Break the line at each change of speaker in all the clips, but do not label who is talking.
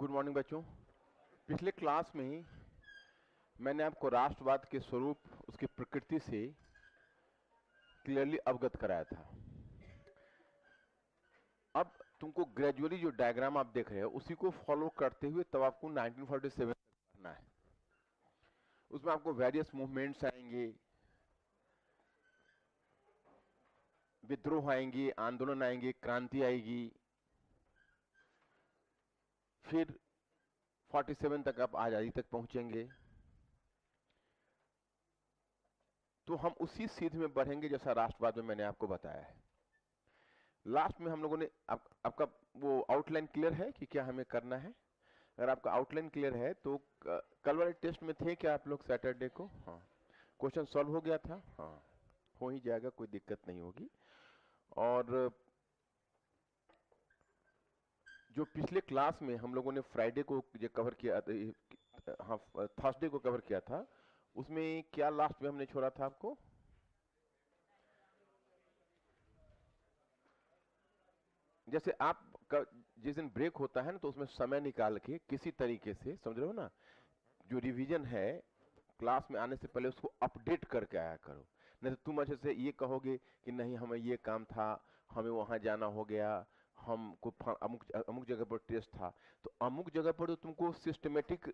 Good morning बच्चों। पिछले class में ही मैंने आपको राष्ट्रवाद के स्वरूप, उसकी प्रकृति से क्लियरली अवगत कराया था। अब तुमको ग्रेजुअली जो डायग्राम आप देख रहे हो उसी को फॉलो करते हुए तब आपको 1947 तक पढ़ना है। उसमें आपको वेरियस मूवमेंट्स आएंगे, विद्रोह आएंगे, आंदोलन आएंगे, क्रांति आएगी, फिर 47 तक आप आजादी तक पहुंचेंगे। तो हम उसी सीध में बढ़ेंगे जैसा राष्ट्रवाद में मैंने आपको बताया है। लास्ट में हम लोगों ने आपका वो आउटलाइन क्लियर है कि क्या हमें करना है? अगर आपका आउटलाइन क्लियर है तो कल वाले टेस्ट में थे क्या आप लोग सैटरडे को? हाँ, क्वेश्चन सॉल्व हो गया था। हाँ, हो ही जाएगा, कोई दिक्कत नहीं होगी। और जो पिछले क्लास में हम लोगों ने फ्राइडे को जो कवर किया, हाँ थर्सडे को कवर किया था, उसमें क्या लास्ट में हमने छोड़ा था आपको? जैसे आप जिस दिन ब्रेक होता है ना तो उसमें समय निकाल के किसी तरीके से, समझ रहे हो ना, जो रिवीजन है क्लास में आने से पहले उसको अपडेट करके आया करो। नहीं तो तुम अच्छे से ये कहोगे कि नहीं हमें ये काम था, हमें वहां जाना हो गया, हमको अमुक अमुक जगह पर टेस्ट था, तो अमुक जगह पर तो तुमको सिस्टमेटिक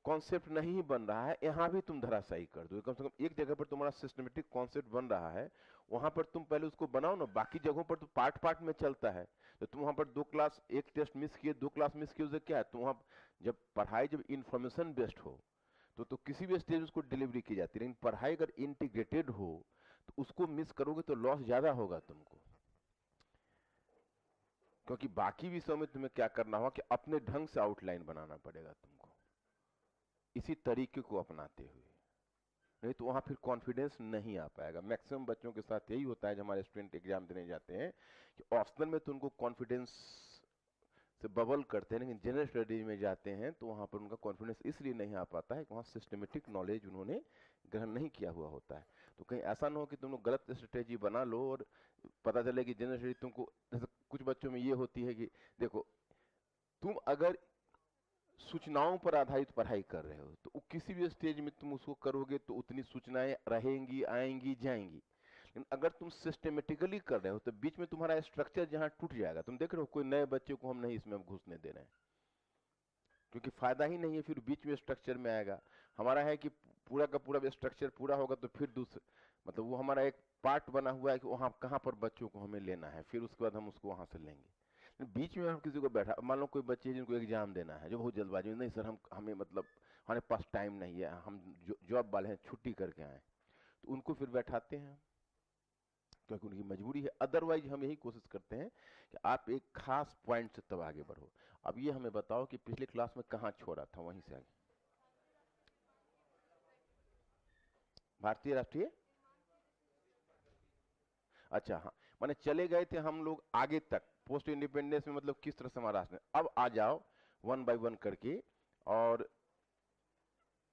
कॉन्सेप्ट नहीं बन रहा है, यहां भी तुम धराशायी कर दो। कम से कम एक जगह पर तुम्हारा सिस्टमेटिक कॉन्सेप्ट बन रहा है, वहां पर तुम पहले उसको बनाओ ना। बाकी जगहों पर तो पार्ट पार्ट में चलता है। तो तुम वहां पर 2 क्लास, एक टेस्ट मिस किए, 2 क्लास मिस किए, उसे क्या है, तुम वहां जब पढ़ाई जब इंफॉर्मेशन बेस्ड हो तो किसी भी स्टेज उसको डिलीवरी की जाती है। लेकिन पढ़ाई अगर इंटीग्रेटेड हो तो उसको मिस करोगे तो लॉस ज्यादा होगा तुमको। क्योंकि बाकी विषयों में तुम्हें क्या करना होगा कि अपने ढंग से आउटलाइन बनाना पड़ेगा तुमको, इसी तरीके को अपनाते हुए, नहीं तो वहां फिर कॉन्फिडेंस नहीं आ पाएगा। मैक्सिमम बच्चों के साथ यही होता है जब हमारे स्टूडेंट एग्जाम देने जाते हैं कि ऑप्शनल में तो उनको कॉन्फिडेंस से बबल करते हैं, लेकिन जनरल स्टडीज में जाते हैं तो वहां पर उनका कॉन्फिडेंस इसलिए नहीं आ पाता है कि वहां सिस्टमेटिक नॉलेज उन्होंने ग्रहण नहीं किया हुआ होता है। तो कहीं ऐसा ना हो कि तुम लोग गलत स्ट्रेटेजी बना लो और पता चले कि जनरल स्टडीज तुमको, जैसे कुछ बच्चों में ये होती है कि देखो, तुम अगर सूचनाओं पर आधारित पढ़ाई कर रहे हो तो किसी भी स्टेज में तुम उसको करोगे तो उतनी सूचनाएं रहेंगी, आएंगी, जाएंगी। लेकिन अगर तुम सिस्टमेटिकली कर रहे हो तो बीच में तुम्हारा स्ट्रक्चर जहां टूट जाएगा। तुम देख रहे हो कोई नए बच्चे को हम नहीं इसमें घुसने दे रहे हैं, क्योंकि फायदा ही नहीं है, फिर बीच में स्ट्रक्चर में आएगा। हमारा है कि पूरा का पूरा स्ट्रक्चर पूरा होगा तो फिर दूसरे, मतलब वो हमारा एक पार्ट बना हुआ है कि वहां कहां पर बच्चों को हमें लेना है, फिर उसके बाद हम उसको वहां से लेंगे। बीच में हम किसी को बैठा, मान लो कोई बच्चे जिनको एग्जाम देना है, जो बहुत जल्दबाजी में, नहीं सर हमें मतलब हमारे पास टाइम नहीं है, हम जॉब वाले हैं, छुट्टी करके आए, तो उनको फिर बैठाते हैं क्योंकि उनकी मजबूरी है। अदरवाइज हम यही कोशिश करते हैं कि आप एक खास पॉइंट से तब आगे बढ़ो। अब ये हमें बताओ कि पिछले क्लास में कहां छोड़ा था, वहीं से आगे। भारतीय राष्ट्रीय, अच्छा हाँ, माने चले गए थे हम लोग आगे तक पोस्ट इंडिपेंडेंस में, मतलब किस तरह से हमारा राष्ट्र। अब आ जाओ वन बाय वन करके, और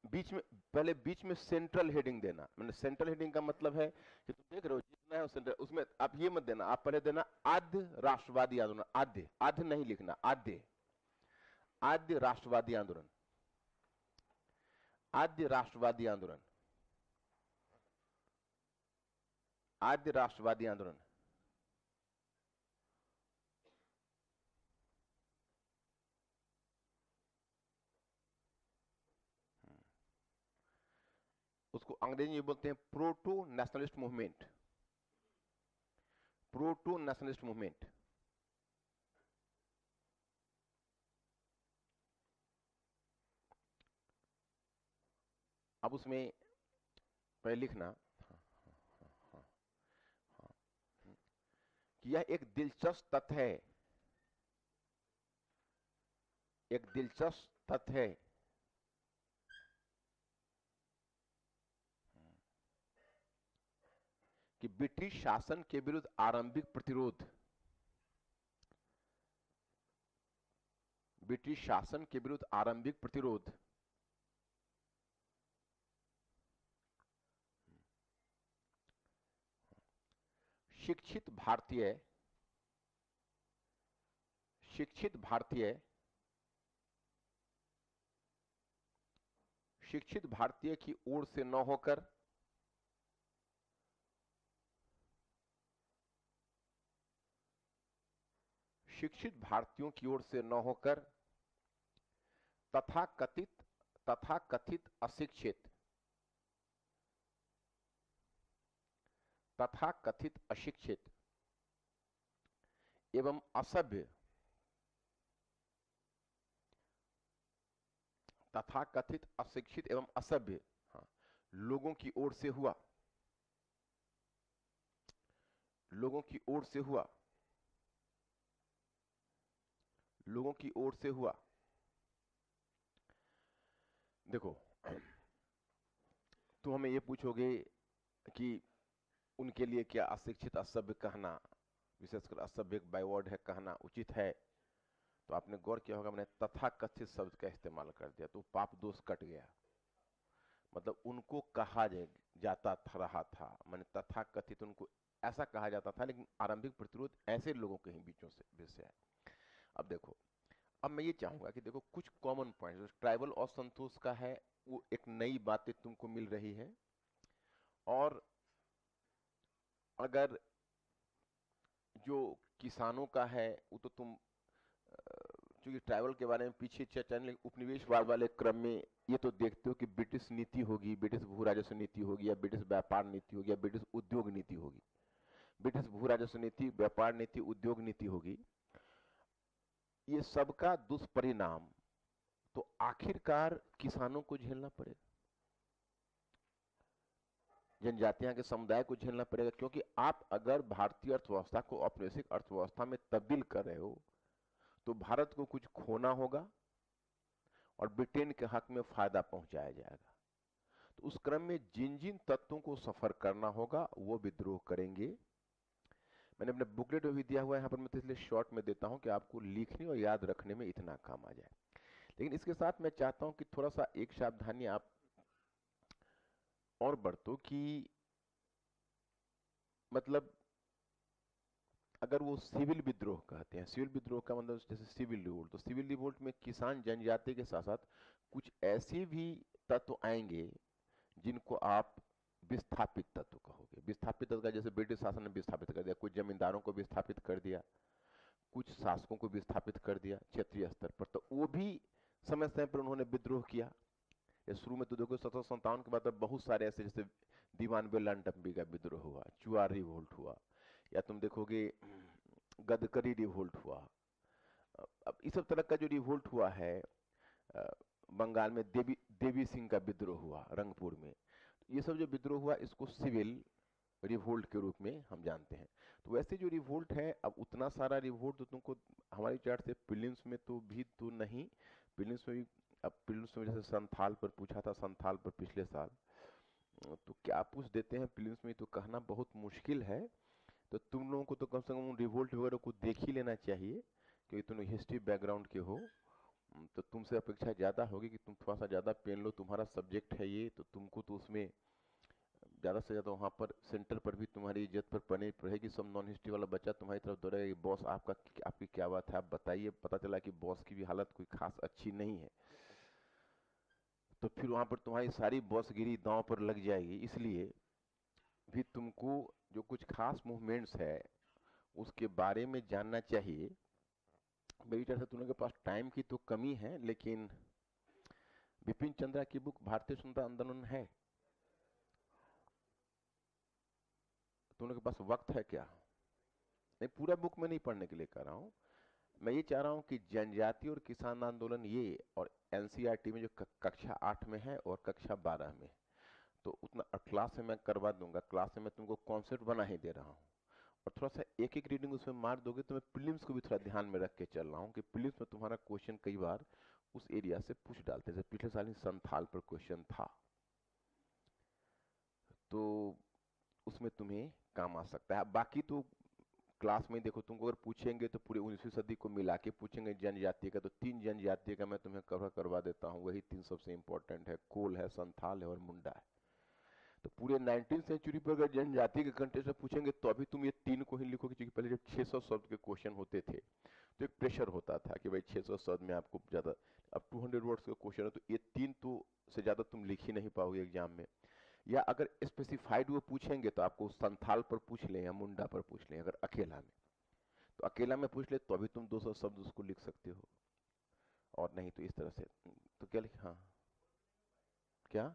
बीच में, पहले बीच में सेंट्रल हेडिंग देना। मैंने सेंट्रल हेडिंग का मतलब है कि तुम देख रहे हो जितना है सेंट्रल, उसमें आप ये मत देना, आप पहले देना आद्य राष्ट्रवादी आंदोलन। आद्य, आद्य नहीं लिखना, आद्य, आद्य राष्ट्रवादी आंदोलन, आद्य राष्ट्रवादी आंदोलन, आद्य राष्ट्रवादी आंदोलन। उसको अंग्रेजी में बोलते हैं proto nationalist movement, proto nationalist movement. अब उसमें पहले लिखना कि यह एक दिलचस्प तथ्य है, एक दिलचस्प तथ्य है कि ब्रिटिश शासन के विरुद्ध आरंभिक प्रतिरोध, ब्रिटिश शासन के विरुद्ध आरंभिक प्रतिरोध शिक्षित भारतीय, शिक्षित भारतीय शिक्षित भारतीय की ओर से न होकर शिक्षित भारतीयों की ओर से न होकर तथाकथित अशिक्षित एवं असभ्य तथाकथित अशिक्षित एवं असभ्य लोगों की ओर से हुआ लोगों की ओर से हुआ। देखो, तुम हमें ये पूछोगे कि उनके लिए क्या अशिक्षित असभ्य कहना, विशेषकर असभ्य एक बाइवर्ड है, कहना उचित है? तो आपने गौर किया होगा मैंने तथाकथित शब्द का इस्तेमाल कर दिया, तो पाप दोष कट गया। मतलब उनको कहा जाता रहा था, मैंने तथाकथित उनको ऐसा कहा जाता था, लेकिन आरंभिक प्रतिरोध ऐसे लोगों के ही बीचों से है। अब देखो, अब मैं ये चाहूंगा कि देखो कुछ कॉमन पॉइंट जो ट्राइबल असंतोष का है, वो एक नई बातें तुमको मिल रही है। और अगर जो किसानों का है वो तो तुम चूंकि ट्राइबल के बारे में पीछे चर्चा नहीं, उपनिवेशवाद वाले क्रम में ये तो देखते हो कि ब्रिटिश नीति होगी, ब्रिटिश भू राजस्व नीति होगी, या ब्रिटिश व्यापार नीति होगी, या ब्रिटिश उद्योग नीति होगी। ब्रिटिश भू राजस्व नीति, व्यापार नीति, उद्योग नीति होगी। ये सबका दुष्परिणाम तो आखिरकार किसानों को झेलना पड़ेगा, जनजातियां के समुदाय को झेलना पड़ेगा। क्योंकि आप अगर भारतीय अर्थव्यवस्था को औपनिवेशिक अर्थव्यवस्था में तब्दील कर रहे हो तो भारत को कुछ खोना होगा और ब्रिटेन के हक में फायदा पहुंचाया जाएगा। तो उस क्रम में जिन जिन तत्वों को सफर करना होगा वो विद्रोह करेंगे। मैंने अपने बुकलेट में भी दिया हुआ है, यहाँ पर मैं तो इसलिए शॉर्ट में देता हूं कि आपको लिखने और याद रखने में इतना काम आ जाए। लेकिन इसके साथ मैं चाहता हूं कि थोड़ा सा एक सावधानी आप और बरतो कि मतलब अगर वो सिविल विद्रोह कहते हैं, सिविल विद्रोह का मतलब जैसे सिविल रिवोल्ट, तो सिविल रिवोल्ट में किसान जनजाति के साथ साथ कुछ ऐसे भी तत्व आएंगे जिनको आप विस्थापित तत्व कहोगे। विस्थापित तत्व का जैसे ब्रिटिश शासन ने विस्थापित कर दिया, कुछ जमींदारों को विस्थापित कर दिया, कुछ शासकों को विस्थापित कर दिया क्षेत्रीय स्तर पर। तो वो भी समय समय पर उन्होंने विद्रोह किया। शुरू में तो देखो 1757 के बाद बहुत सारे ऐसे, जैसे दीवान बेलन डंबी का विद्रोह हुआ, चुआर रिवोल्ट हुआ, या तुम देखोगे गदकरी रिवोल्ट हुआ। अब इस सब तरह का जो रिवोल्ट हुआ है, बंगाल में देवी सिंह का विद्रोह हुआ रंगपुर में, ये सब जो विद्रोह हुआ इसको सिविल रिवोल्ट के रूप में हम जानते हैं। तो वैसे जो रिवोल्ट है, अब उतना सारा रिवोल्ट तो तुमको हमारी चार्ट से प्रीलिम्स में तो भी तो नहीं, प्रीलिम्स में भी, अब प्रीलिम्स में जैसे संथाल पर पूछा था, संथाल पर पिछले साल, तो क्या पूछ देते हैं प्रीलिम्स में, तो कहना बहुत मुश्किल है। तो तुम लोगों को तो कम से कम रिवोल्ट वगैरह को देख ही लेना चाहिए, क्योंकि तुम हिस्ट्री बैकग्राउंड के हो, तो तुमसे अपेक्षा ज़्यादा होगी कि तुम थोड़ा सा ज़्यादा पेन लो, तुम्हारा सब्जेक्ट है ये, तो तुमको तो उसमें ज़्यादा से ज़्यादा वहाँ पर सेंटर पर भी तुम्हारी इज्जत पर बनी रहेगी। सब नॉन हिस्ट्री वाला बच्चा तुम्हारी तरफ दौड़ेगा कि बॉस आपकी क्या बात है, आप बताइए। पता चला कि बॉस की भी हालत कोई खास अच्छी नहीं है, तो फिर वहाँ पर तुम्हारी सारी बॉसगिरी दांव पर लग जाएगी। इसलिए भी तुमको जो कुछ खास मूवमेंट्स है उसके बारे में जानना चाहिए। मेरी तरफ से तुम लोगों के पास टाइम की तो कमी है, लेकिन बिपिन चंद्रा की बुक भारतीय स्वतंत्रता आंदोलन है, तुम लोगों के पास वक्त है क्या? नहीं, पूरा बुक में नहीं पढ़ने के लिए कह रहा हूँ, मैं ये चाह रहा हूँ कि जनजाति और किसान आंदोलन ये, और एनसीईआरटी में जो कक्षा 8 में है और कक्षा 12 में, तो उतना क्लास में मैं करवा दूंगा। क्लास में मैं तुमको कॉन्सेप्ट बना ही दे रहा हूँ, और थोड़ा सा एक एक रीडिंग उसमें मार दोगे तो मैं प्रीलिम्स को भी थोड़ा ध्यान में रख के चल रहा हूँ कि प्रीलिम्स में तुम्हारा क्वेश्चन कई बार उस एरिया से पूछ डालते हैं। पिछले साल ही संथाल पर क्वेश्चन था, तो उसमें तुम्हें काम आ सकता है। बाकी तो क्लास में देखो, तुमको अगर पूछेंगे तो पूरे 19वीं सदी को मिला के पूछेंगे जनजाति का, तो 3 जनजाति का मैं तुम्हें कवर करवा देता हूँ, वही 3 सबसे इंपॉर्टेंट है, कोल है, संथाल है और मुंडा है। तो पूरे 19वीं सेंचुरी पर अगर जनजाति के कंटेक्स्ट में पूछेंगे तो अभी तुम ये 3 को ही लिखोगे, क्योंकि पहले जब 600 शब्द के क्वेश्चन होते थे तो एक प्रेशर होता था कि भाई 600 शब्द में आपको ज्यादा, अब 200 वर्ड्स का क्वेश्चन है तो ये 3 तो से ज्यादा तुम लिख ही नहीं पाओगे एग्जाम में। या अगर स्पेसिफाइड वो पूछेंगे तो आपको संथाल पर पूछ लें या मुंडा पर पूछ लें, अगर अकेला में, तो अकेला में पूछ ले तो अभी तुम 200 शब्द उसको लिख सकते हो, और नहीं तो इस तरह से। तो क्या लिख, हाँ क्या,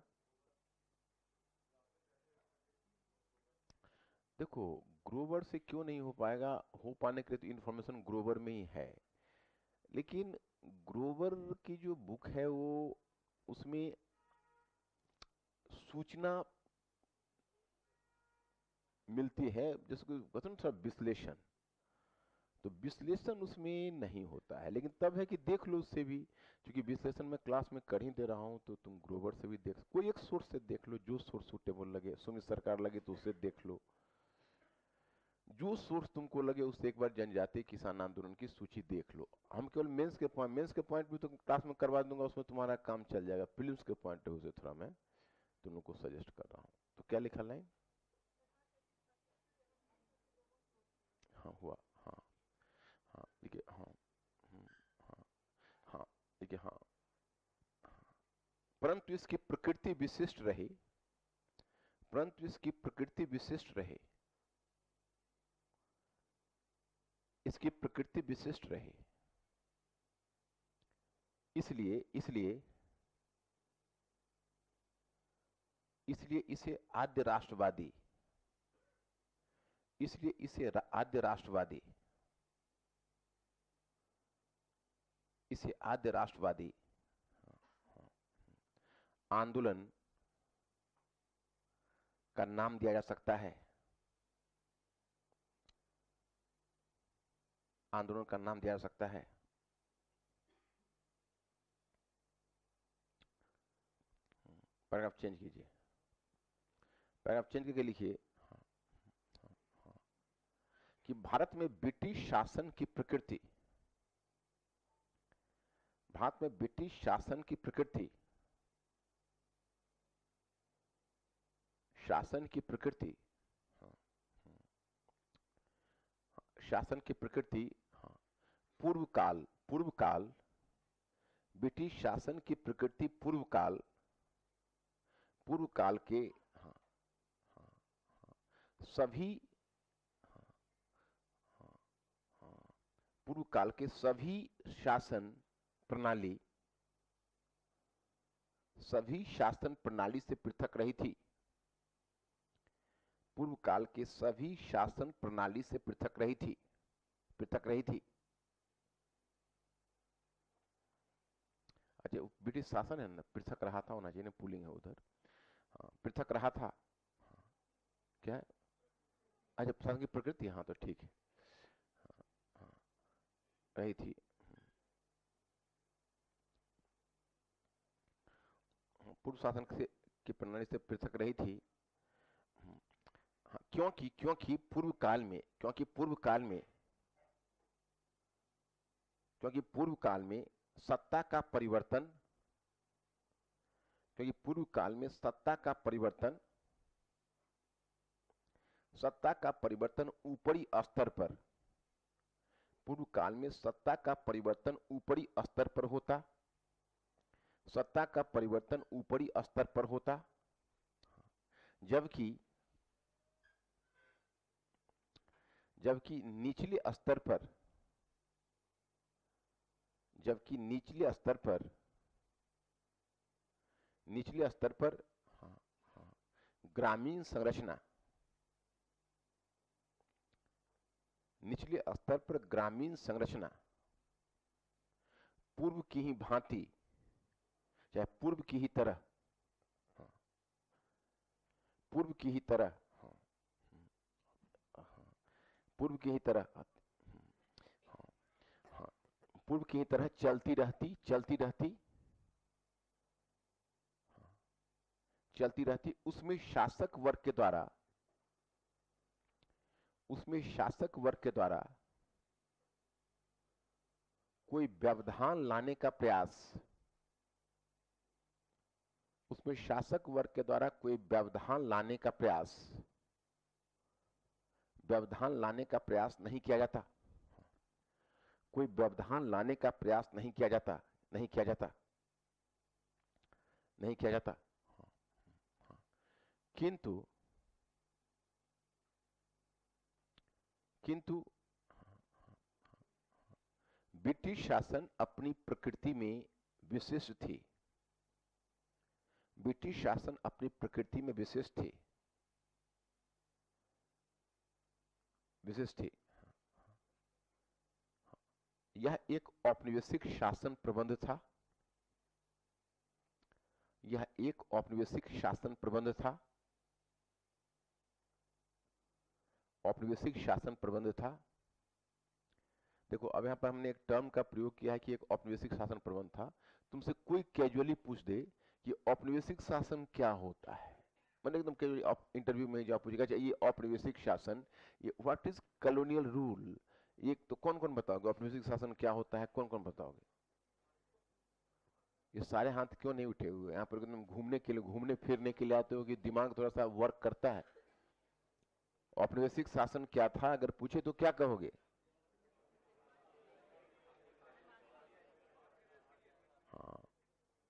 देखो ग्रोवर से क्यों नहीं हो पाएगा, हो पाने के लिए तो इन्फॉर्मेशन ग्रोवर में ही है, लेकिन ग्रोवर की जो बुक है वो, उसमें सूचना मिलती है, जैसे कोई कहते हैं ना थोड़ा विश्लेषण, तो विश्लेषण उसमें नहीं होता है, लेकिन तब है कि देख लो उससे भी, क्योंकि विश्लेषण में क्लास में कर ही दे रहा हूं, तो तुम ग्रोवर से भी देख, कोई एक सोर्स से देख लो, जो सोर्स सूटेबल लगे, सुमित सरकार लगे तो उससे देख लो, जो सोर्स तुमको लगे उससे एक बार जनजातीय किसान आंदोलन की सूची देख लो। हम केवल मेंस के पॉइंट भी तो क्लास में करवा दूंगा, उसमें तुम्हारा काम चल जाएगा, प्रीलिम्स के पॉइंट से थोड़ा मैं तुम लोग को सजेस्ट कर रहा हूँ। तो क्या लिखा लाइन, हाँ हुआ, हाँ हाँ देखिए, हाँ हाँ हाँ देखिए, हाँ परंतु इसकी प्रकृति विशिष्ट रहे, परंतु इसकी प्रकृति विशिष्ट रहे, इसकी प्रकृति विशिष्ट रहे, इसलिए इसलिए इसलिए इसे आद्य राष्ट्रवादी, इसलिए इसे आद्य राष्ट्रवादी, इसे आद्य राष्ट्रवादी आंदोलन का नाम दिया जा सकता है, आंदोलन का नाम दिया जा सकता है। पैराग्राफ चेंज कीजिए, पैराग्राफ चेंज करके लिखिए कि भारत में ब्रिटिश शासन की प्रकृति, भारत में ब्रिटिश शासन की प्रकृति, शासन की प्रकृति, शासन की प्रकृति, पूर्व काल, पूर्व काल, ब्रिटिश शासन की प्रकृति पूर्व काल, पूर्व काल के, हाँ, हाँ, हाँ, सभी, हाँ, हाँ, हाँ, पूर्व काल के सभी शासन प्रणाली, सभी शासन प्रणाली से पृथक रही थी, पूर्व काल के सभी शासन प्रणाली से पृथक रही थी, पृथक रही थी। अच्छा ब्रिटिश शासन है ना, पृथक रहा था होना चाहिए ना, पुलिंग है उधर, हाँ पृथक रहा था, हाँ, क्या है, अच्छा शासन की प्रकृति, हाँ तो ठीक है, हाँ, हाँ, रही थी, पूर्व शासन से की प्रणाली से पृथक रही थी, हाँ, क्योंकि क्योंकि पूर्व काल में, क्योंकि पूर्व काल में, क्योंकि पूर्व काल में सत्ता का परिवर्तन, क्योंकि पूर्व काल में सत्ता का परिवर्तन, सत्ता का परिवर्तन ऊपरी स्तर पर, पूर्व काल में सत्ता का परिवर्तन ऊपरी स्तर पर होता, सत्ता का परिवर्तन ऊपरी स्तर पर होता, जबकि जबकि निचले स्तर पर, जबकि निचले स्तर पर, निचले स्तर पर, हाँ, हाँ, ग्रामीण संरचना, निचले स्तर पर ग्रामीण संरचना पूर्व की ही भांति, चाहे पूर्व की ही तरह, हाँ, पूर्व की ही तरह, हाँ, हाँ, पूर्व की ही तरह, हाँ, हाँ, पूर्व की ही तरह चलती रहती, चलती रहती, चलती रहती, उसमें शासक वर्ग के द्वारा, उसमें शासक वर्ग के द्वारा कोई व्यवधान लाने का प्रयास, उसमें शासक वर्ग के द्वारा कोई व्यवधान लाने का प्रयास नहीं किया जाता, कोई व्यवधान लाने का प्रयास नहीं किया जाता, नहीं किया जाता, नहीं किया जाता। किंतु किंतु ब्रिटिश शासन अपनी प्रकृति में विशिष्ट थी, ब्रिटिश शासन अपनी प्रकृति में विशिष्ट थी, विशिष्ट थी। यह एक औपनिवेशिक शासन प्रबंध था, यह एक औपनिवेशिक शासन प्रबंध था, औपनिवेशिक शासन प्रबंध था। देखो अब यहां पर हमने एक टर्म का प्रयोग किया है कि एक औपनिवेशिक शासन प्रबंध था। तुमसे कोई कैजुअली पूछ दे कि औपनिवेशिक शासन क्या होता है, मतलब एकदम कैजुअली इंटरव्यू में जो पूछेगा ये औपनिवेशिक शासन, ये व्हाट इज कॉलोनियल रूल, ये तो कौन कौन बताओगे औपनिवेशिक शासन क्या होता है, कौन कौन बताओगे? ये सारे हाथ क्यों नहीं उठे हुए? यहाँ पर एकदम घूमने के लिए, घूमने फिरने के लिए आते हो कि दिमाग थोड़ा सा वर्क करता है? औपनिवेशिक शासन क्या था अगर पूछे तो क्या कहोगे? हाँ,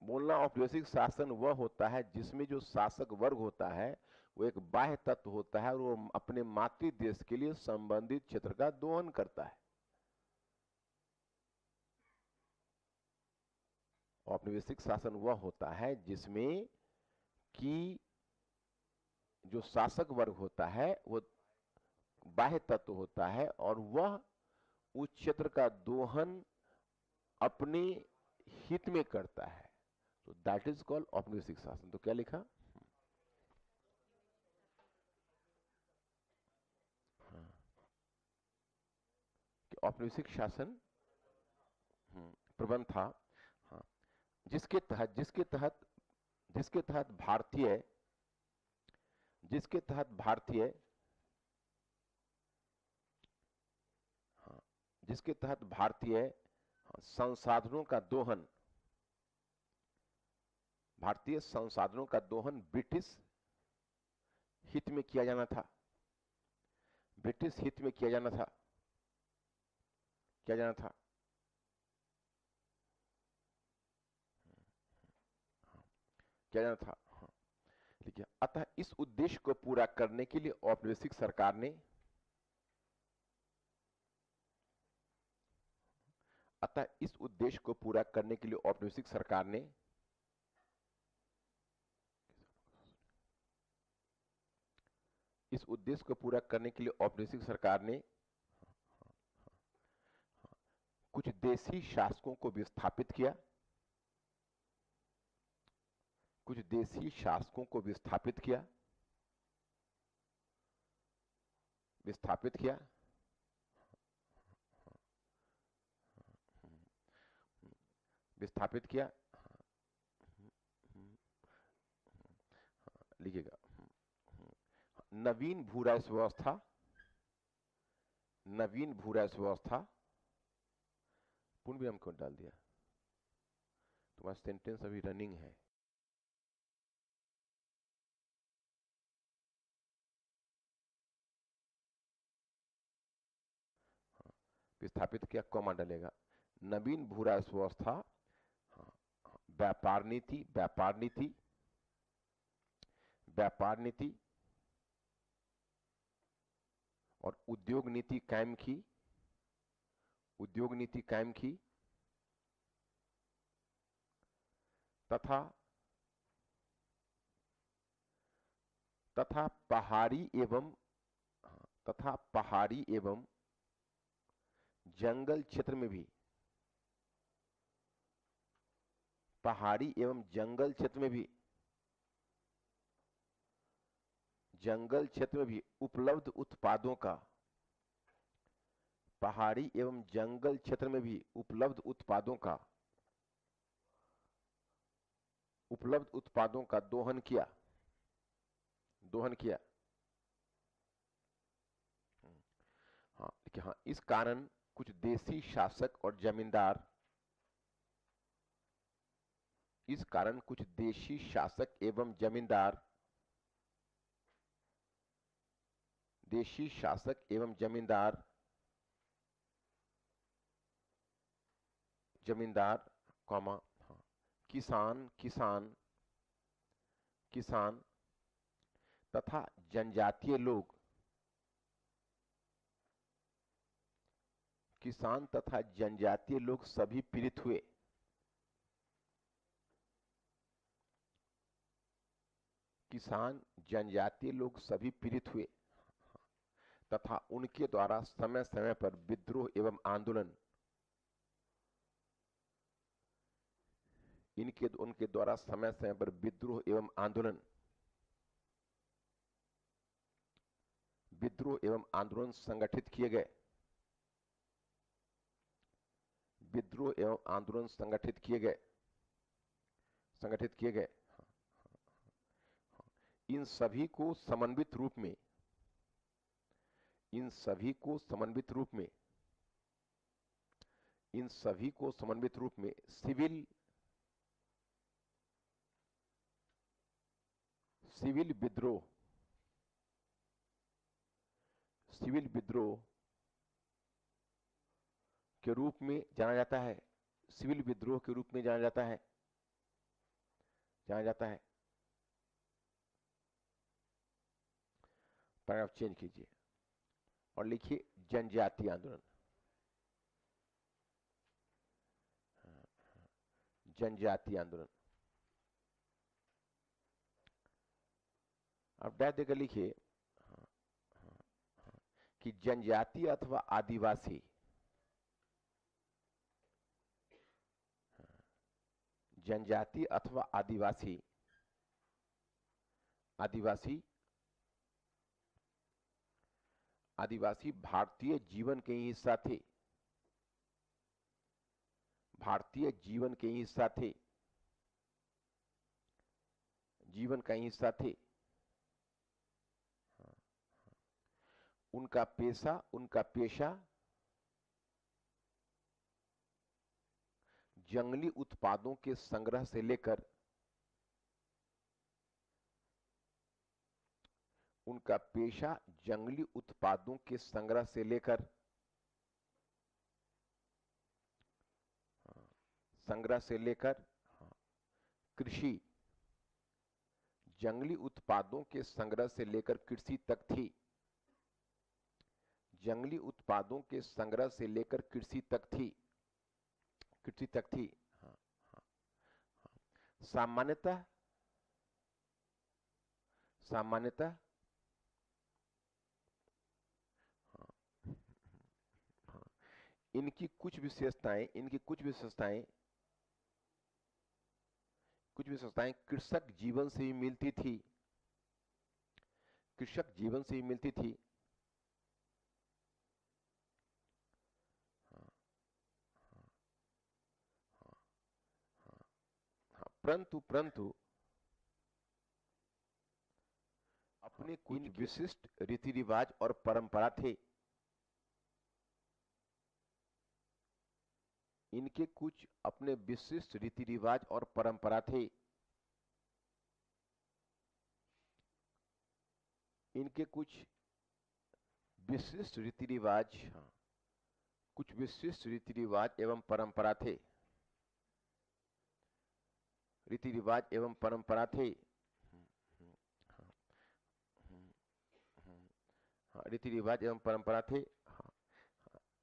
बोलना औपनिवेशिक शासन वह होता है जिसमें जो शासक वर्ग होता है वो एक बाह्य तत्व होता है और वो अपने मातृ देश के लिए संबंधित क्षेत्र का दोहन करता है। औपनिवेशिक शासन वह होता है जिसमें कि जो शासक वर्ग होता है वो बाह्य तत्व होता है और वह उस क्षेत्र का दोहन अपने हित में करता है, तो दैट इज कॉल्ड औपनिवेशिक शासन। तो क्या लिखा? हाँ, कि औपनिवेशिक शासन प्रबंध था, हाँ, जिसके तहत जिसके तहत भारतीय जिसके तहत भारतीय हाँ, जिसके तहत भारतीय संसाधनों का दोहन, भारतीय संसाधनों का दोहन ब्रिटिश हित में किया जाना था, ब्रिटिश हित में किया जाना था, किया जाना था। किया जाना था, हाँ, ठीक है। अतः इस उद्देश्य को पूरा करने के लिए औपनिवेशिक सरकार ने अतः इस उद्देश्य को पूरा करने के लिए औपनिवेशिक सरकार ने इस उद्देश्य को पूरा करने के लिए औपनिवेशिक सरकार ने कुछ देशी शासकों को विस्थापित किया, कुछ देशी शासकों को विस्थापित किया, विस्थापित किया, विस्थापित किया, लिखिएगा, नवीन भू राजस्व व्यवस्था, नवीन भू राजस्व व्यवस्था, पूर्ण विराम क्यों डाल दिया? तुम्हारा सेंटेंस अभी रनिंग है। विस्थापित किया, कॉमा डालेगा, नवीन भू राजस्व व्यवस्था, व्यापार नीति, व्यापार नीति, व्यापार नीति और उद्योग नीति कायम की, उद्योग नीति कायम की, तथा तथा पहाड़ी एवं तथा पहाड़ी एवं जंगल क्षेत्र में भी, पहाड़ी एवं जंगल क्षेत्र में भी, जंगल क्षेत्र में भी उपलब्ध उत्पादों का, पहाड़ी एवं जंगल क्षेत्र में भी उपलब्ध उत्पादों का, उपलब्ध उत्पादों का दोहन किया, दोहन किया। हाँ, देखिए, हाँ, इस कारण कुछ देशी शासक और जमींदार, इस कारण कुछ देशी शासक एवं जमींदार जमींदार कॉमा किसान तथा जनजातीय लोग सभी पीड़ित हुए। किसान जनजातीय लोग सभी पीड़ित हुए तथा उनके द्वारा समय समय पर विद्रोह एवं आंदोलन उनके द्वारा समय समय पर विद्रोह एवं आंदोलन संगठित किए गए। इन सभी को समन्वित रूप में सिविल विद्रोह के रूप में जाना जाता है। पैराग्राफ चेंज कीजिए और लिखिए जनजातीय आंदोलन। अब डैश देकर लिखिए कि जनजातीय अथवा आदिवासी भारतीय जीवन के ही हिस्सा थे। उनका पेशा जंगली उत्पादों के संग्रह से लेकर कृषि तक थी। सामान्यतः इनकी कुछ विशेषताएं कृषक जीवन से ही मिलती थी। परंतु अपने कुछ विशिष्ट रीति रिवाज और परंपरा थे। इनके कुछ अपने विशिष्ट रीति रिवाज और परंपरा थे। विशिष्ट रीति रिवाज एवं परंपरा थे।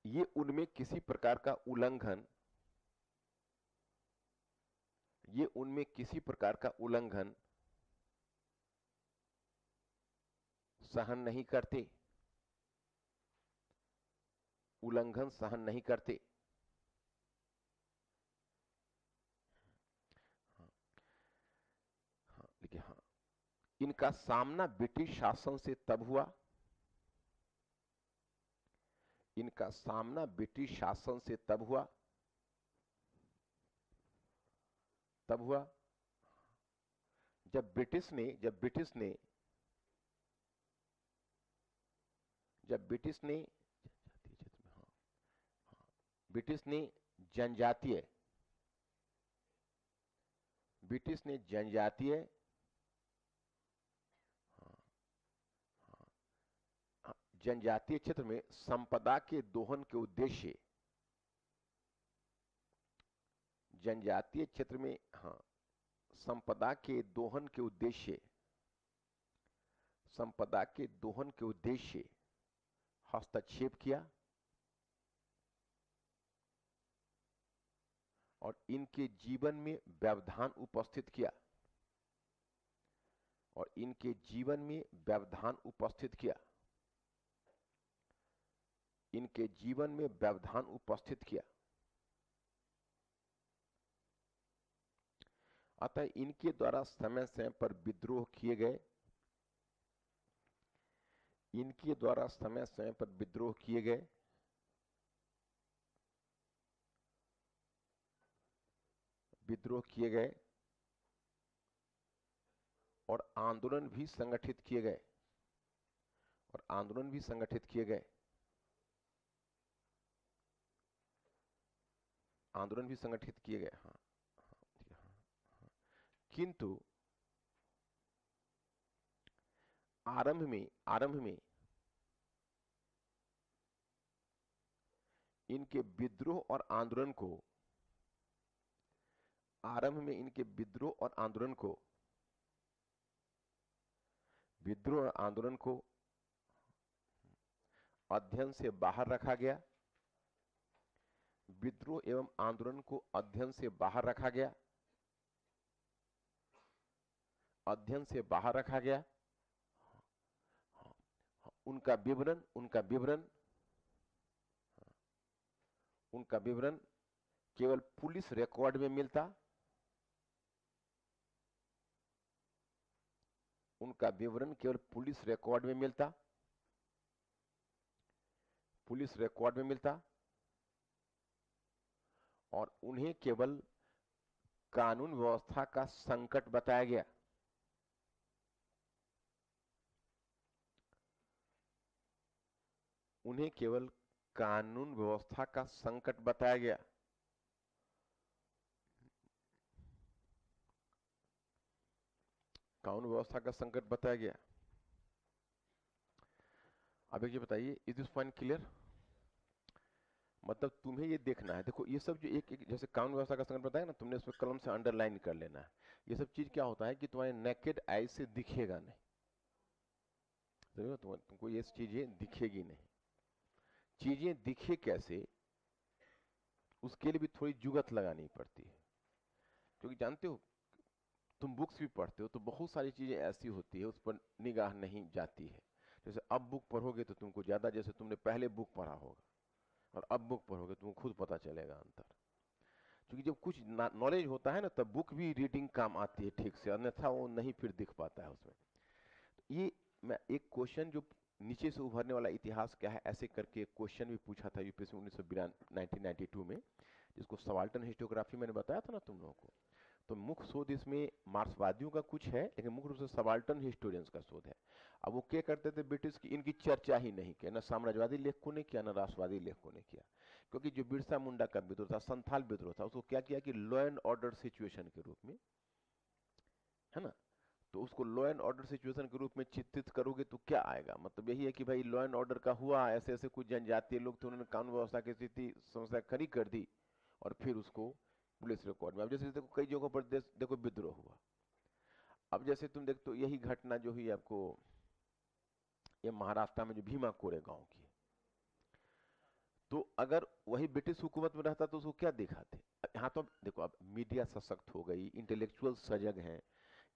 ये उनमें किसी प्रकार का उल्लंघन सहन नहीं करते। देखिए इनका सामना ब्रिटिश शासन से तब हुआ जब ब्रिटिश ने ब्रिटिश ने जनजातीय, जनजातीय क्षेत्र में संपदा के दोहन के उद्देश्य, जनजातीय क्षेत्र में संपदा के दोहन के उद्देश्य, संपदा के दोहन के उद्देश्य हस्तक्षेप किया और इनके जीवन में व्यवधान उपस्थित किया, और इनके जीवन में व्यवधान उपस्थित किया, इनके जीवन में व्यवधान उपस्थित किया। अतः इनके द्वारा समय समय पर विद्रोह किए गए, इनके द्वारा समय समय पर विद्रोह किए गए, विद्रोह किए गए और आंदोलन भी संगठित किए गए, और आंदोलन भी संगठित किए गए, आंदोलन भी संगठित किए गए। किंतु आरंभ में इनके विद्रोह और आंदोलन को, आरंभ में इनके विद्रोह और आंदोलन को, विद्रोह और आंदोलन को अध्ययन से बाहर रखा गया, विद्रोह एवं आंदोलन को अध्ययन से बाहर रखा गया, अध्ययन से बाहर रखा गया। उनका विवरण, उनका विवरण केवल पुलिस रिकॉर्ड में मिलता, उनका विवरण केवल पुलिस रिकॉर्ड में मिलता, पुलिस रिकॉर्ड में मिलता, और उन्हें केवल कानून व्यवस्था का संकट बताया गया। उन्हें केवल कानून व्यवस्था का संकट बताया गया। कानून व्यवस्था का संकट बताया गया। अब एक ये बताइए, इज दिस पॉइंट क्लियर? मतलब तुम्हें ये देखना है, देखो ये सब जो एक जैसे कानून व्यवस्था का संकट बताया ना, तुमने इसमें कलम से अंडरलाइन कर लेना है। ये सब चीज क्या होता है कि तुम्हारे नेकेड आई से दिखेगा नहीं, तुमको ये चीजें दिखेगी नहीं। चीजें दिखे कैसे, उसके लिए भी थोड़ी जुगत लगानी पड़ती है, क्योंकि जानते हो तुम बुक्स भी पढ़ते हो तो बहुत सारी चीजें ऐसी होती है उस पर निगाह नहीं जाती है। जैसे अब बुक पढ़ोगे तो तुमको ज्यादा, जैसे तुमने पहले बुक पढ़ा होगा और अब बुक पढ़ोगे तुमको खुद पता चलेगा अंतर। क्योंकि जब कुछ नॉलेज होता है ना तब बुक भी रीडिंग काम आती है ठीक से, अन्यथा वो नहीं फिर दिख पाता है उसमें। तो ये मैं एक क्वेश्चन जो नीचे से उभरने वाला इतिहास क्या है ऐसे करके एक क्वेश्चन भी पूछा था यूपीएससी 1992 में, जिसको सबाल्टर्न हिस्टोग्राफी मैंने बताया था ना तुम लोगों को। तो मुख्य शोध इसमें मार्क्सवादियों का कुछ है, लेकिन मुख्य रूप से सबाल्टर्न हिस्टोरियंस का शोध है। अब वो क्या करते थे ब्रिटिश की, इनकी चर्चा ही नहीं किया, ना साम्राज्यवादी लेखकों ने किया, ना राष्ट्रवादी लेखकों ने किया। क्योंकि जो बिरसा मुंडा का विद्रोह था, संथाल विद्रोह था, उसको क्या किया कि लॉ एंड ऑर्डर सिचुएशन के रूप में, है ना, तो उसको लॉ एंड ऑर्डर सिचुएशन के रूप में चित्रित करोगे तो क्या आएगा, मतलब यही है कि भाई लॉ एंड ऑर्डर का हुआ, ऐसे ऐसे कुछ जनजातीय लोग थे, उन्होंने कानून व्यवस्था की स्थिति समस्या खड़ी कर दी और फिर उसको पुलिस रिकॉर्ड में। अब जैसे देखो कई जगहों पर देखो विद्रोह हुआ। अब जैसे तुम देखते तो यही घटना जो हुई आपको ये महाराष्ट्र में जो भीमा कोरे गांव की, तो अगर वही ब्रिटिश हुकूमत में रहता तो उसको क्या दिखाते। यहाँ तो देखो अब मीडिया सशक्त हो गई, इंटेलेक्चुअल सजग हैं,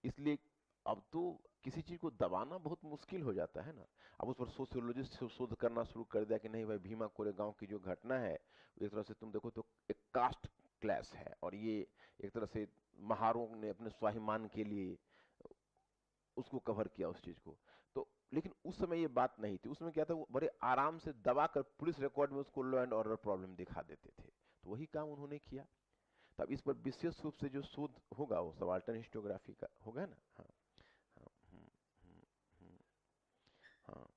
इसलिए अब तो किसी चीज को दबाना बहुत मुश्किल हो जाता है ना। अब उस पर सोशियोलॉजिस्ट शोध करना शुरू कर दिया कि नहीं भाई भीमा कोरे गांव की जो घटना है एक तरह से तुम देखो तो एक कास्ट क्लैश है, और ये एक तरह से महारों ने अपने स्वाभिमान के लिए उसको कवर किया उस चीज को। तो लेकिन उस समय ये बात नहीं थी, उसमें क्या था वो बड़े आराम से दबा कर पुलिस रिकॉर्ड में उसको लॉ एंड ऑर्डर प्रॉब्लम दिखा देते थे। तो वही काम उन्होंने किया। तब इस पर विशेष रूप से जो शोध होगा वो सबाल्टर्न हिस्टोग्राफी का होगा ना। हाँ हाँ हाँ,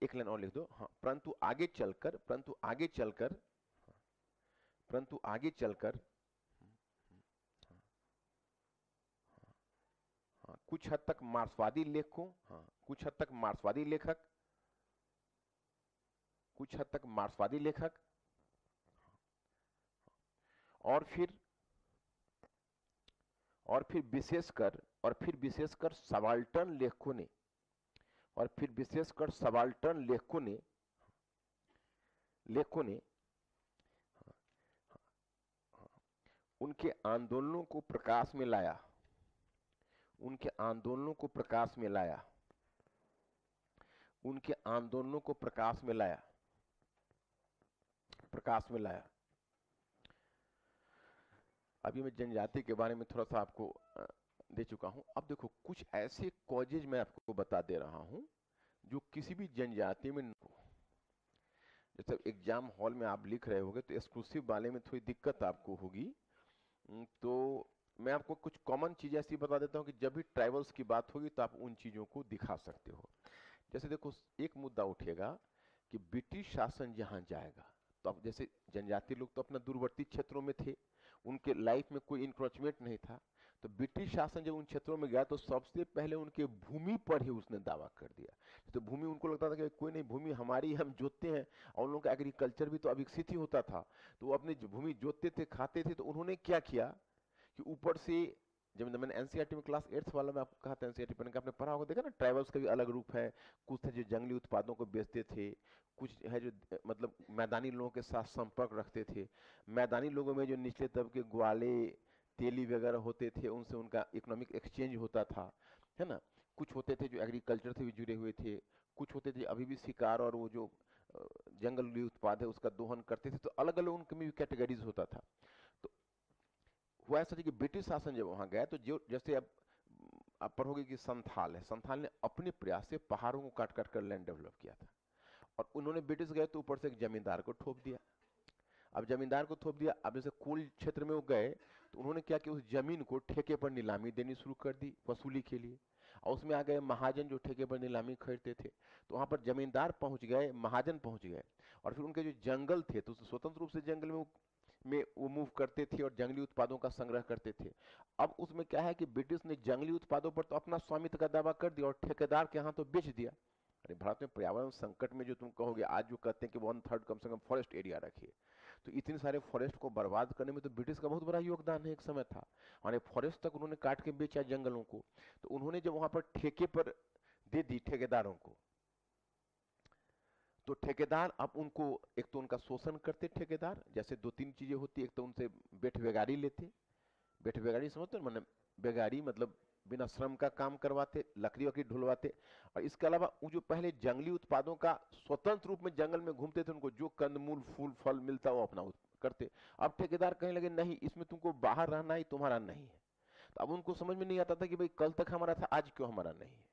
एक लाइन और लिख दो। हाँ, परंतु आगे चलकर परंतु आगे चलकर कुछ हद तक मार्क्सवादी लेखकों, कुछ हद तक मार्क्सवादी लेखक, कुछ हद तक मार्क्सवादी लेखक और फिर विशेषकर सबाल्टर्न लेखकों ने, उनके आंदोलनों को प्रकाश में लाया, उनके आंदोलनों को प्रकाश में लाया, उनके आंदोलनों को प्रकाश में लाया, प्रकाश में लाया। अभी मैं जनजाति के बारे में थोड़ा सा आपको दे चुका हूं। अब देखो कुछ ऐसे कॉजेज मैं आपको बता दे रहा हूं जो किसी भी जनजाति में, जैसे एग्जाम हॉल में आप लिख रहे होगे तो एक्सक्लूसिव वाले में थोड़ी दिक्कत आपको होगी। तो मैं आपको कुछ कॉमन चीजें ऐसी बता देता हूं कि जब भी ट्राइबल्स की बात होगी तो आप उन चीजों को दिखा सकते हो। जैसे देखो एक मुद्दा उठेगा कि ब्रिटिश शासन जहां जाएगा, तो अब जैसे जनजाति लोग तो अपना दूरवर्ती क्षेत्रों में थे, उनके लाइफ में कोई इंक्रोचमेंट नहीं था, तो ब्रिटिश शासन जब उन क्षेत्रों में गया तो सबसे पहले उनके भूमि पर ही उसने दावा कर दिया। तो भूमि उनको लगता था कि कोई नहीं, भूमि हमारी, हम जोतते हैं, और उन लोगों का एग्रीकल्चर भी तो अविकसित ही होता था, तो वो अपनी भूमि जोतते थे, खाते थे। तो उन्होंने क्या किया कि ऊपर से, जब मैंने एनसीईआरटी में क्लास 8th वाला में आपको कहा था, एनसीईआरटी पढ़ने का आपने पढ़ा होगा, देखा ना, ट्राइबल्स के भी अलग रूप है। कुछ थे जो जंगली उत्पादों को बेचते थे, कुछ है जो मतलब मैदानी लोगों के साथ संपर्क रखते थे। मैदानी लोगों में जो निचले तबके ग्वाले, तेली वगैरह होते थे, उनसे उनका इकोनॉमिक एक्सचेंज होता था, है ना। कुछ होते थे जो एग्रीकल्चर से भी जुड़े हुए थे, कुछ होते थे अभी भी शिकार और वो जो जंगली उत्पाद है उसका दोहन करते थे। तो अलग अलग उनके में कैटेगरीज होता था। तो हुआ ऐसा कि ब्रिटिश शासन जब वहां गया तो जो, जैसे अब आप पढ़ोगे कि संथाल है, संथाल ने अपने प्रयास से पहाड़ों को काट काट कर लैंड डेवलप किया था, और उन्होंने ब्रिटिश गए तो ऊपर से एक जमींदार को थोप दिया। अब जमींदार को थोप दिया, अब जैसे कोल क्षेत्र में वो गए तो उन्होंने क्या किया, उस जमीन को ठेके पर नीलामी देनी शुरू कर दी वसूली के लिए, और उसमें आ गए महाजन जो ठेके पर नीलामी खरीदते थे। तो वहां पर जमींदार पहुंच गए, महाजन पहुंच गए, और फिर उनके जो जंगल थे तो स्वतंत्र रूप से जंगल में वो मूव करते थे और जंगली उत्पादों का संग्रह करते थे। अब उसमें क्या है कि ब्रिटिश ने जंगली उत्पादों पर तो अपना स्वामित्व का दावा कर दिया और ठेकेदार के हाथों बेच दिया। अरे भारत में पर्यावरण संकट में जो तुम कहोगे, आज जो कहते हैं कि 1/3 कम से कम फॉरेस्ट एरिया रखिए, तो इतने सारे फॉरेस्ट को बर्बाद करने में तो ब्रिटिश का बहुत बड़ा योगदान है। एक समय था माने फॉरेस्ट तक उन्होंने काट के बेचा जंगलों को। तो उन्होंने जब वहां पर ठेके पर दे दी ठेकेदारों को, तो ठेकेदार अब उनको, एक तो उनका शोषण करते ठेकेदार, जैसे 2-3 चीजें होती, एक तो उनसे बेट बेगारी लेते, बेट बेगारी समझते हो, मतलब बेगारी मतलब बिना श्रम का काम करवाते, लकड़ी वकड़ी ढुलवाते। और इसके अलावा वो जो पहले जंगली उत्पादों का स्वतंत्र रूप में जंगल में घूमते थे, उनको जो कंदमूल फूल फल मिलता वो अपना करते। अब ठेकेदार कहने लगे नहीं, इसमें तुमको बाहर रहना ही तुम्हारा नहीं है। तो अब उनको समझ में नहीं आता था कि भाई कल तक हमारा था, आज क्यों हमारा नहीं है।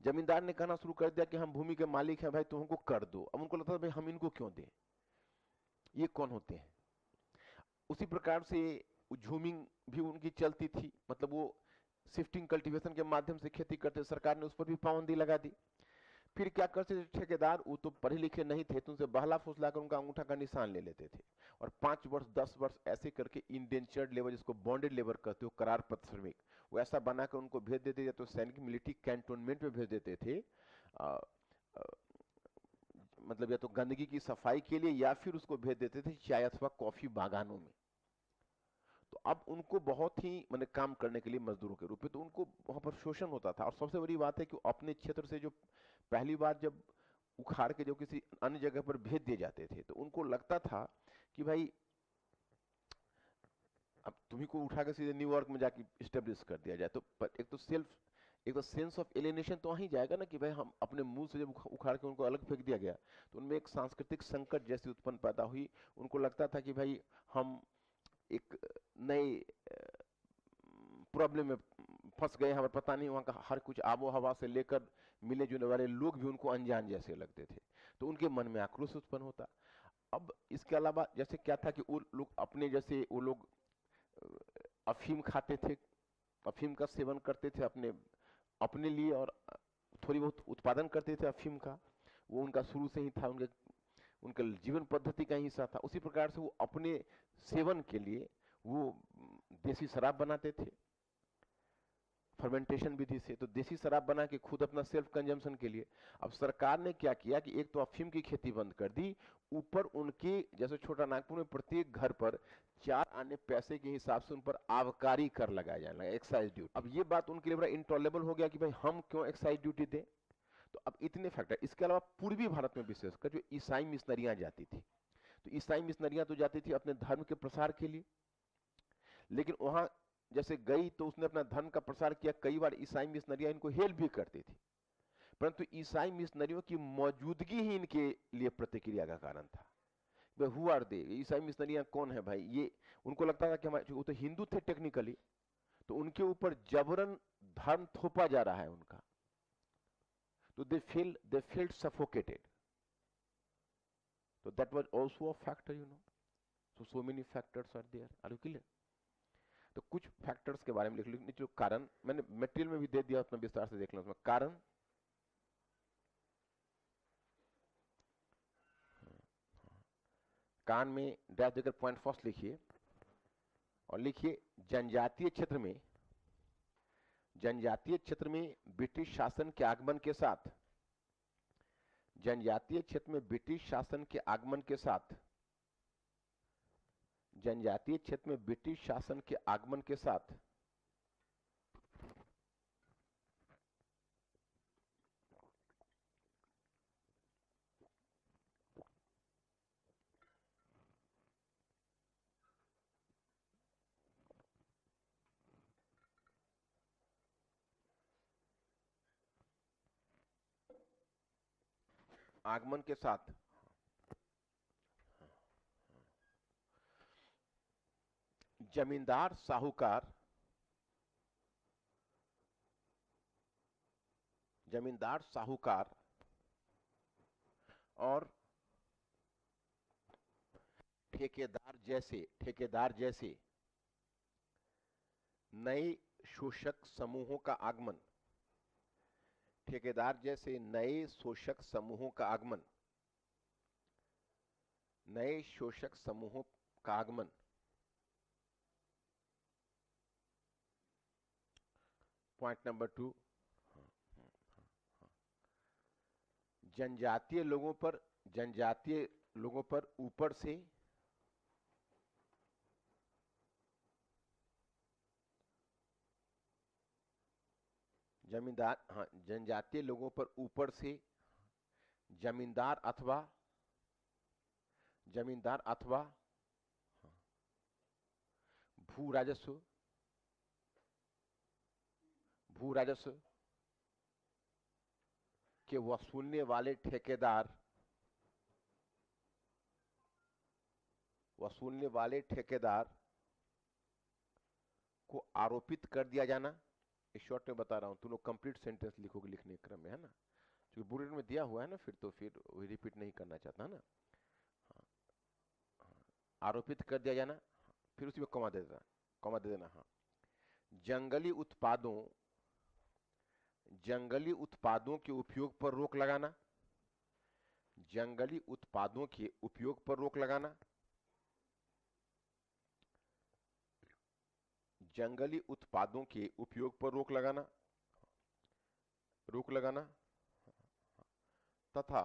जमींदार ने कहना शुरू कर दिया कि हम भूमि के मालिक हैं भाई, तुम हमको कर दो। अब उनको लगता था भाई हम इनको क्यों दें, ये कौन होते हैं। उसी प्रकार से झूमिंग भी उनकी चलती थी, मतलब वो शिफ्टिंग कल्टीवेशन के माध्यम से खेती करते, सरकार ने उस पर भी पाबंदी लगा दी। फिर क्या करते थे ठेकेदार, वो तो पढ़े लिखे नहीं थे, तो उनसे बहला फुसला कर उनका अंगूठा का निशान ले लेते थे, और 5 वर्ष 10 वर्ष ऐसे करके इंडेंचर्ड लेबर, जिसको बॉन्डेड लेबर कहते हो, करार पत्र श्रमिक, वो ऐसा बनाकर उनको भेज देते, या तो सैनिक मिलिट्री कैंटोनमेंट में भेज देते थे, आ, आ, मतलब या तो गंदगी की सफाई के लिए, या फिर उसको भेज देते थे चाय अथवा कॉफी बागानों में। तो अब उनको बहुत ही मैंने काम करने के लिए मजदूरों के रूप में, तो उनको वहां पर शोषण होता था। और सबसे बड़ी बात है कि अपने क्षेत्र से जो पहली बार जब उखाड़ के जो किसी अन्य जगह पर भेज दिए जाते थे, तो उनको लगता था कि भाई अब तुम्ही को उठा के सीधे न्यूयॉर्क में जाके स्टेब्लिश कर दिया जाए, तो एक तो सेंस ऑफ एलिनेशन तो वहीं जाएगा ना, कि भाई हम अपने मुंह से जब उखाड़ के उनको अलग फेंक दिया गया, तो उनमें एक सांस्कृतिक संकट जैसी उत्पन्न पैदा हुई। उनको लगता था कि भाई हम एक नई प्रॉब्लम में फंस गए, हमें पता नहीं, वहाँ का हर कुछ आबो हवा से लेकर मिले जुलने वाले लोग भी उनको अनजान जैसे लगते थे, तो उनके मन में आक्रोश उत्पन्न होता। अब इसके अलावा जैसे क्या था कि वो लोग अपने, जैसे वो लोग अफीम खाते थे, अफीम का सेवन करते थे अपने अपने लिए, और थोड़ी बहुत उत्पादन करते थे अफीम का, वो उनका शुरू से ही था। उनके जीवन पद्धति का हिस्सा था। उसी प्रकार से वो अपने सेवन के लिए वो देसी शराब बनाते थे फर्मेंटेशन विधि से, तो देसी शराब बना के खुद अपना सेल्फ कंजम्पशन के लिए। अब सरकार ने क्या किया कि एक तो अफीम की खेती बंद कर दी, ऊपर उनके जैसे छोटा नागपुर में प्रत्येक घर पर 4 आने पैसे के हिसाब से उन पर आबकारी कर लगाया जाने लगा, एक्साइज ड्यूटी। अब ये बात उनके लिए बड़ा इंटॉलेबल हो गया कि भाई हम क्यों एक्साइज ड्यूटी दें। तो अब इतने फैक्टर, इसके अलावा पूर्वी भारत में विशेषकर जो ईसाई मिशनरियां जाती थी, तो ईसाई मिशनरियां तो जाती थी अपने धर्म के प्रसार के लिए, लेकिन वहां जैसे गई तो उसने अपना धर्म का प्रसार किया। कई बार ईसाई मिशनरियां इनको हेल्प भी करती थी, परंतु ईसाई मिशनरियों की मौजूदगी ही इनके लिए प्रतिक्रिया का कारण था। हु आर दे, ईसाई मिशनरियां कौन है भाई ये। उनको लगता था कि हमारे, वो तो हिंदू थे टेक्निकली, तो उनके ऊपर जबरन धर्म थोपा जा रहा है उनका, तो they felt suffocated. So that was also a factor, you know. So many factors are there. Are you clear? तो कुछ फैक्टर्स के बारे में लिख लो, जो कारण मैंने मटेरियल में भी दे दिया, उतना विस्तार से देख लो उसमें। कारण, कान में डैश देकर पॉइंट फर्स्ट लिखिए और लिखिए जनजातीय क्षेत्र में, जनजातीय क्षेत्र में ब्रिटिश शासन के आगमन के साथ, जनजातीय क्षेत्र में ब्रिटिश शासन के आगमन के साथ, जनजातीय क्षेत्र में ब्रिटिश शासन के आगमन के साथ आगमन के साथ जमींदार साहूकार, जमींदार साहूकार और ठेकेदार जैसे नए शोषक समूहों का आगमन, ठेकेदार जैसे नए शोषक समूहों का आगमन, नए शोषक समूहों का आगमन। पॉइंट नंबर 2, जनजातीय लोगों पर ऊपर से जनजातीय लोगों पर ऊपर से जमींदार अथवा भू राजस्व के वसूलने वाले ठेकेदार को आरोपित कर दिया जाना। इस शॉर्ट में बता रहा हूं, तुम लोग कंप्लीट सेंटेंस लिखोगे लिखने के क्रम में, है ना, क्योंकि बुलेट में दिया हुआ है ना, फिर रिपीट नहीं करना चाहता ना। हाँ, आरोपित कर दिया जाना, फिर उसी में कॉमा दे देना। हाँ, जंगली उत्पादों के उपयोग पर रोक लगाना, जंगली उत्पादों के उपयोग पर रोक लगाना, जंगली उत्पादों के उपयोग पर रोक लगाना तथा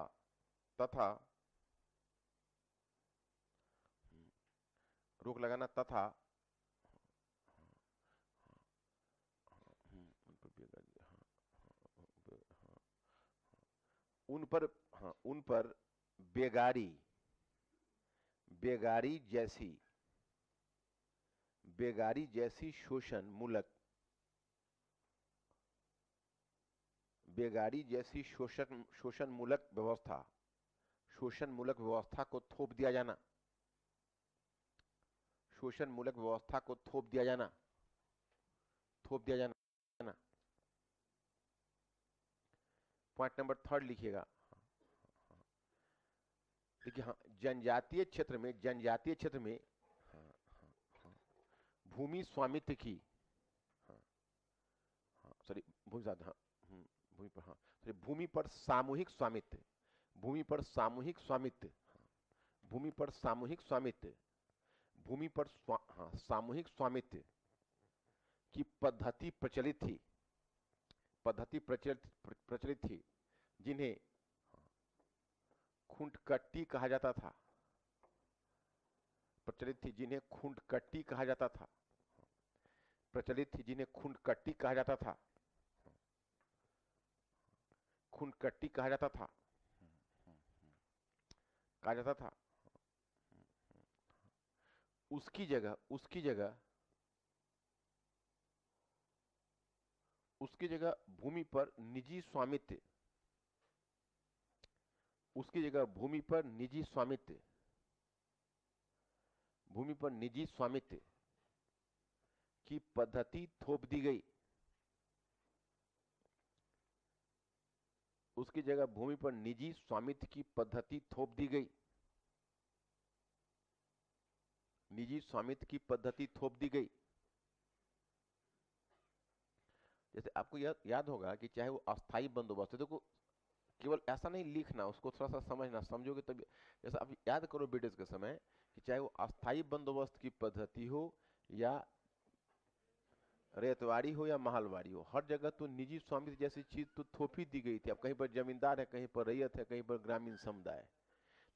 उन पर बेगारी जैसी शोषण मूलक व्यवस्था को थोप दिया जाना, पॉइंट नंबर 3 लिखिएगा। देखिए, हाँ, जनजातीय क्षेत्र में भूमि स्वामित्व की, भूमि पर सामूहिक स्वामित्व, भूमि पर सामूहिक स्वामित्व, भूमि पर सामूहिक स्वामित्व की पद्धति प्रचलित थी, पद्धति प्रचलित थी, जिन्हें खुंटकट्टी कहा जाता था, प्रचलित थी जिन्हें खुंटकट्टी कहा जाता था, प्रचलित थी जिन्हें खुंटकट्टी कहा जाता था, खुंटकट्टी कहा जाता था, कहा जाता था। उसकी जगह भूमि पर निजी स्वामित्व, उसकी जगह भूमि पर निजी स्वामित्व, भूमि पर निजी स्वामित्व की पद्धति थोप दी गई, उसकी जगह भूमि पर निजी स्वामित्व की पद्धति थोप दी गई, निजी स्वामित्व की पद्धति थोप दी गई। जैसे आपको याद होगा कि चाहे वो अस्थाई बंदोबस्त है, देखो केवल ऐसा नहीं लिखना, उसको थोड़ा सा समझना, समझोगे तभी। जैसे आप याद करो ब्रिटिश के समय कि चाहे वो अस्थाई बंदोबस्त की पद्धति हो या रेतवाड़ी हो या महलवाड़ी हो, हर जगह तो निजी स्वामित्व जैसी चीज तो थोपी दी गई थी। अब कहीं पर जमींदार है, कहीं पर रैयत है, कहीं पर ग्रामीण समुदाय है,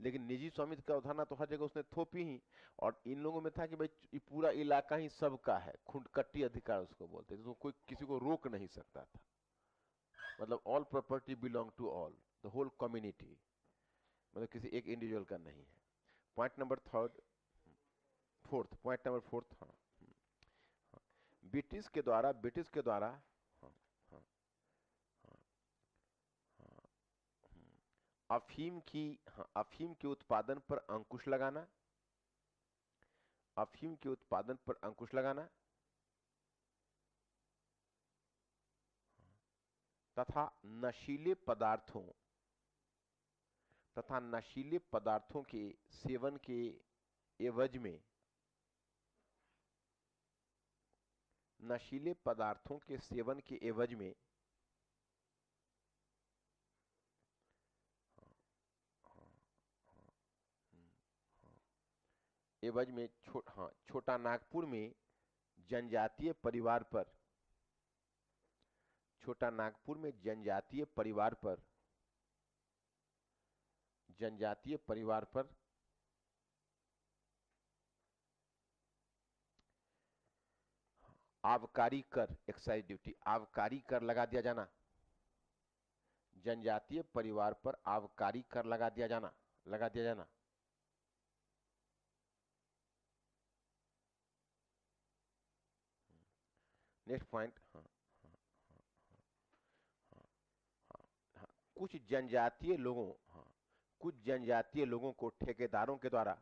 लेकिन निजी स्वामित्व का अवधारणा तो हर जगह उसने थोपी ही। और इन लोगों में था कि भाई ये पूरा इलाका ही सबका है, खुंटकट्टी अधिकार उसको बोलते थे, तो कोई किसी को रोक नहीं सकता था। मतलब all property belong to all, the whole community, मतलब किसी एक इंडिविजुअल का नहीं है। Point number point number fourth, हाँ, ब्रिटिश के द्वारा हाँ, हाँ, हाँ, हाँ, अफीम के उत्पादन पर अंकुश लगाना, अफीम के उत्पादन पर अंकुश लगाना तथा नशीले पदार्थों के सेवन के एवज में, नशीले पदार्थों के सेवन के एवज में छोटा नागपुर में जनजातीय परिवार पर, छोटा नागपुर में जनजातीय परिवार पर आबकारी कर, एक्साइज ड्यूटी, आबकारी कर लगा दिया जाना, जनजातीय परिवार पर आबकारी कर लगा दिया जाना। नेक्स्ट पॉइंट, हाँ, हाँ, हाँ, हाँ, हाँ, कुछ जनजातीय लोगों, हाँ, कुछ जनजातीय लोगों को ठेकेदारों के द्वारा,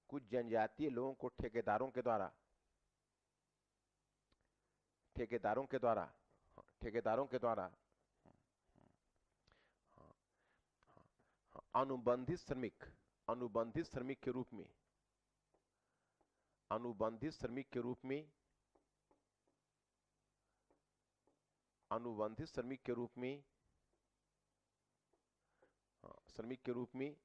कुछ जनजातीय लोगों को ठेकेदारों के द्वारा अनुबंधित श्रमिक, अनुबंधित श्रमिक के रूप में, अनुबंधित श्रमिक के रूप में, अनुबंधित श्रमिक के रूप में, श्रमिक के रूप में,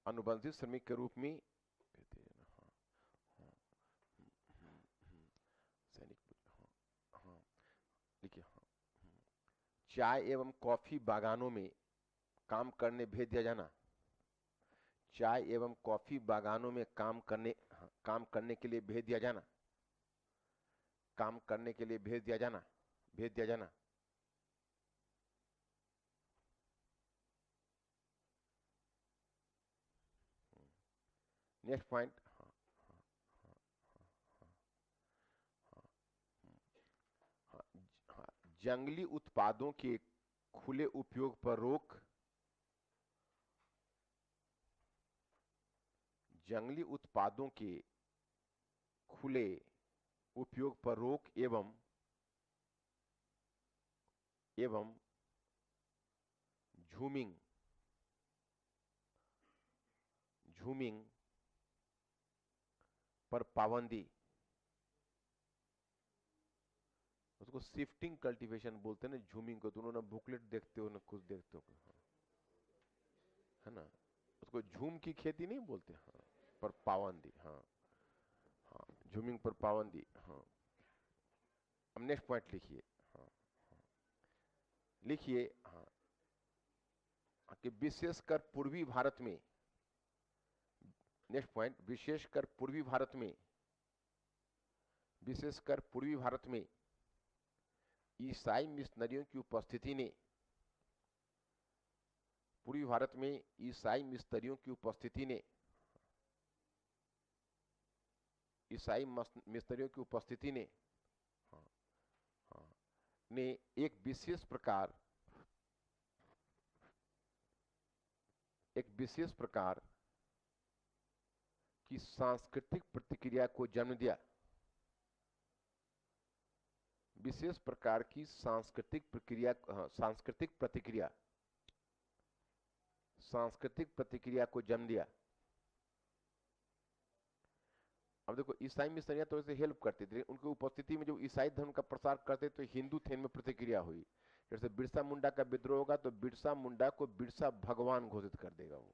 अनुबंधित श्रमिक के रूप में सैनिक, हाँ, देखिए, हाँ, चाय एवं कॉफी बागानों में काम करने भेज दिया जाना, चाय एवं कॉफी बागानों में काम करने के लिए भेज दिया जाना, काम करने के लिए भेज दिया जाना। नेक्स्ट पॉइंट, जंगली उत्पादों के खुले उपयोग पर रोक, जंगली उत्पादों के खुले उपयोग पर रोक एवं झूमिंग पर पाबंदी, उसको शिफ्टिंग कल्टीवेशन बोलते हैं ना, झूमिंग को। तो उन्होंने बुकलेट देखते हो ना कुछ देखते हो, हाँ, है ना, उसको झूम की खेती नहीं बोलते, हाँ, पर पाबंदी, हाँ हाँ, झूमिंग पर पाबंदी, हाँ। अब नेक्स्ट पॉइंट लिखिए, हाँ लिखिए, हाँ, कि विशेषकर पूर्वी भारत में, नेक्स्ट पॉइंट, विशेषकर पूर्वी भारत में, विशेषकर पूर्वी भारत में ईसाई मिशनरियों की उपस्थिति ने, पूर्वी भारत में ईसाई मिशनरियों की उपस्थिति ने, ईसाई मिशनरियों की उपस्थिति ने, हाँ, हाँ, ने एक विशेष प्रकार, एक विशेष प्रकार की सांस्कृतिक प्रतिक्रिया को जन्म दिया, विशेष प्रकार की सांस्कृतिक प्रक्रिया, सांस्कृतिक प्रतिक्रिया, सांस्कृतिक प्रतिक्रिया को जन्म दिया। अब देखो, ईसाई मिशनरियां तो ऐसे हेल्प करते थे, उनकी उपस्थिति में जो ईसाई धर्म का प्रसार करते तो हिंदू थे में प्रतिक्रिया हुई। जैसे बिरसा मुंडा का विद्रोह होगा तो बिरसा मुंडा को बिरसा भगवान घोषित कर देगा वो,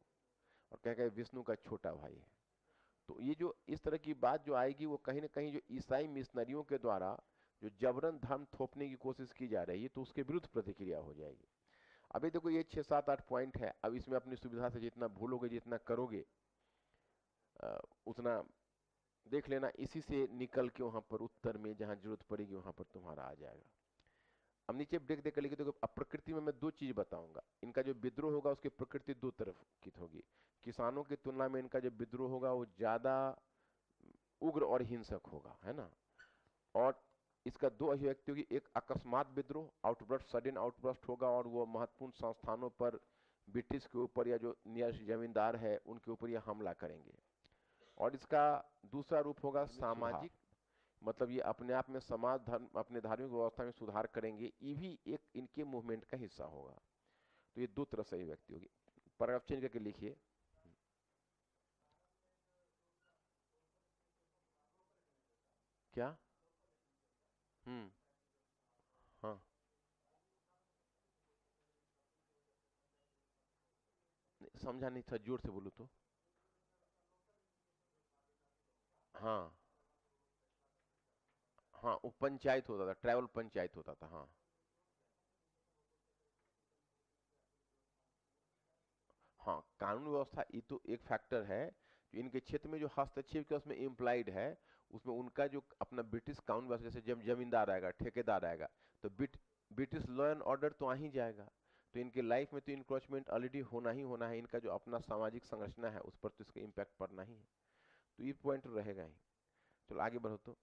और कहेगा विष्णु का छोटा भाई है। तो ये जो इस तरह की बात जो आएगी, वो कहीं ना कहीं जो ईसाई मिशनरियों के द्वारा जो जबरन धर्म थोपने की कोशिश की जा रही है, तो उसके विरुद्ध प्रतिक्रिया हो जाएगी। अभी देखो, ये 6, 7, 8 पॉइंट है। अब इसमें अपनी सुविधा से जितना भूलोगे, जितना करोगे, उतना देख लेना, इसी से निकल के वहां पर उत्तर में जहां जरूरत पड़ेगी वहां पर तुम्हारा आ जाएगा। अब नीचे ब्रेक देकर लिखे, देखो, अब प्रकृति में मैं 2 चीज बताऊंगा। इनका जो विद्रोह होगा उसकी प्रकृति 2 तरफ की होगी। किसानों की तुलना में इनका जो विद्रोह होगा वो ज्यादा उग्र और हिंसक होगा, है ना। और इसका 2 अभिव्यक्ति होगी, एक अकस्मात विद्रोह, आउटबर्स्ट, सडन आउटबर्स्ट होगा, और वो महत्वपूर्ण संस्थानों पर, ब्रिटिश के ऊपर या जो नियर जमींदार है उनके ऊपर ये हमला करेंगे। और इसका दूसरा रूप होगा सामाजिक, मतलब ये अपने आप में समाज धर्म, अपने धार्मिक व्यवस्था में सुधार करेंगे, ये भी एक इनके मूवमेंट का हिस्सा होगा। तो ये 2 तरह से अभिव्यक्ति होगी। पैराग्राफ चेंज करके लिखिए, क्या, हाँ, समझा नहीं था, जोर से बोलो तो। हाँ हाँ, वो पंचायत होता था, ट्राइबल पंचायत होता था, हाँ हाँ। कानून व्यवस्था ये तो एक फैक्टर है, जो इनके क्षेत्र में जो हस्तक्षेप किया उसमें इम्प्लाइड है। उसमें उनका जो अपना ब्रिटिश कानून व्यवस्था, जैसे जब जमींदार आएगा, ठेकेदार आएगा, तो ब्रिटिश लॉ एंड ऑर्डर तो आ ही जाएगा। तो इनके लाइफ में तो इंक्रोचमेंट ऑलरेडी होना ही होना है। इनका जो अपना सामाजिक संरचना है उस पर तो इसका इम्पैक्ट पड़ना ही है। तो ये पॉइंट रहेगा ही। चलो आगे बढ़ो तो,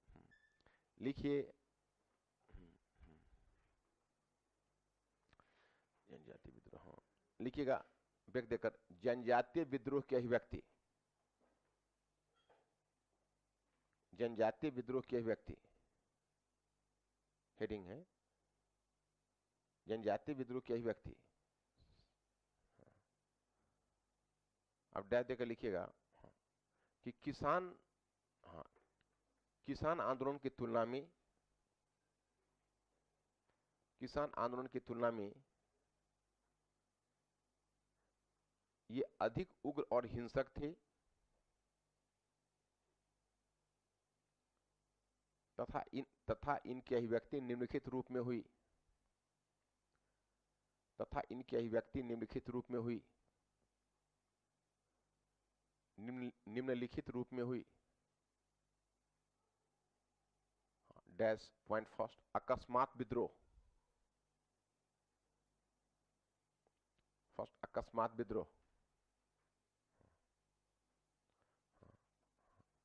लिखिए, जनजातीय विद्रोह, हाँ लिखिएगा ब्रेक देकर, जनजातीय विद्रोह की अभिव्यक्ति, जनजातीय विद्रोह की अभिव्यक्ति, हेडिंग है जनजातीय विद्रोह की अभिव्यक्ति। अब डैश देकर लिखिएगा, हाँ, कि किसान, हाँ, किसान आंदोलन की तुलना में, किसान आंदोलन की तुलना में ये अधिक उग्र और हिंसक थे, तथा इनकी अभिव्यक्ति निम्नलिखित रूप में हुई, तथा इनकी अभिव्यक्ति निम्नलिखित रूप में हुई, निम्नलिखित रूप में हुई। डैश पॉइंट फर्स्ट, अकस्मात विद्रोह, फर्स्ट अकस्मात विद्रोह।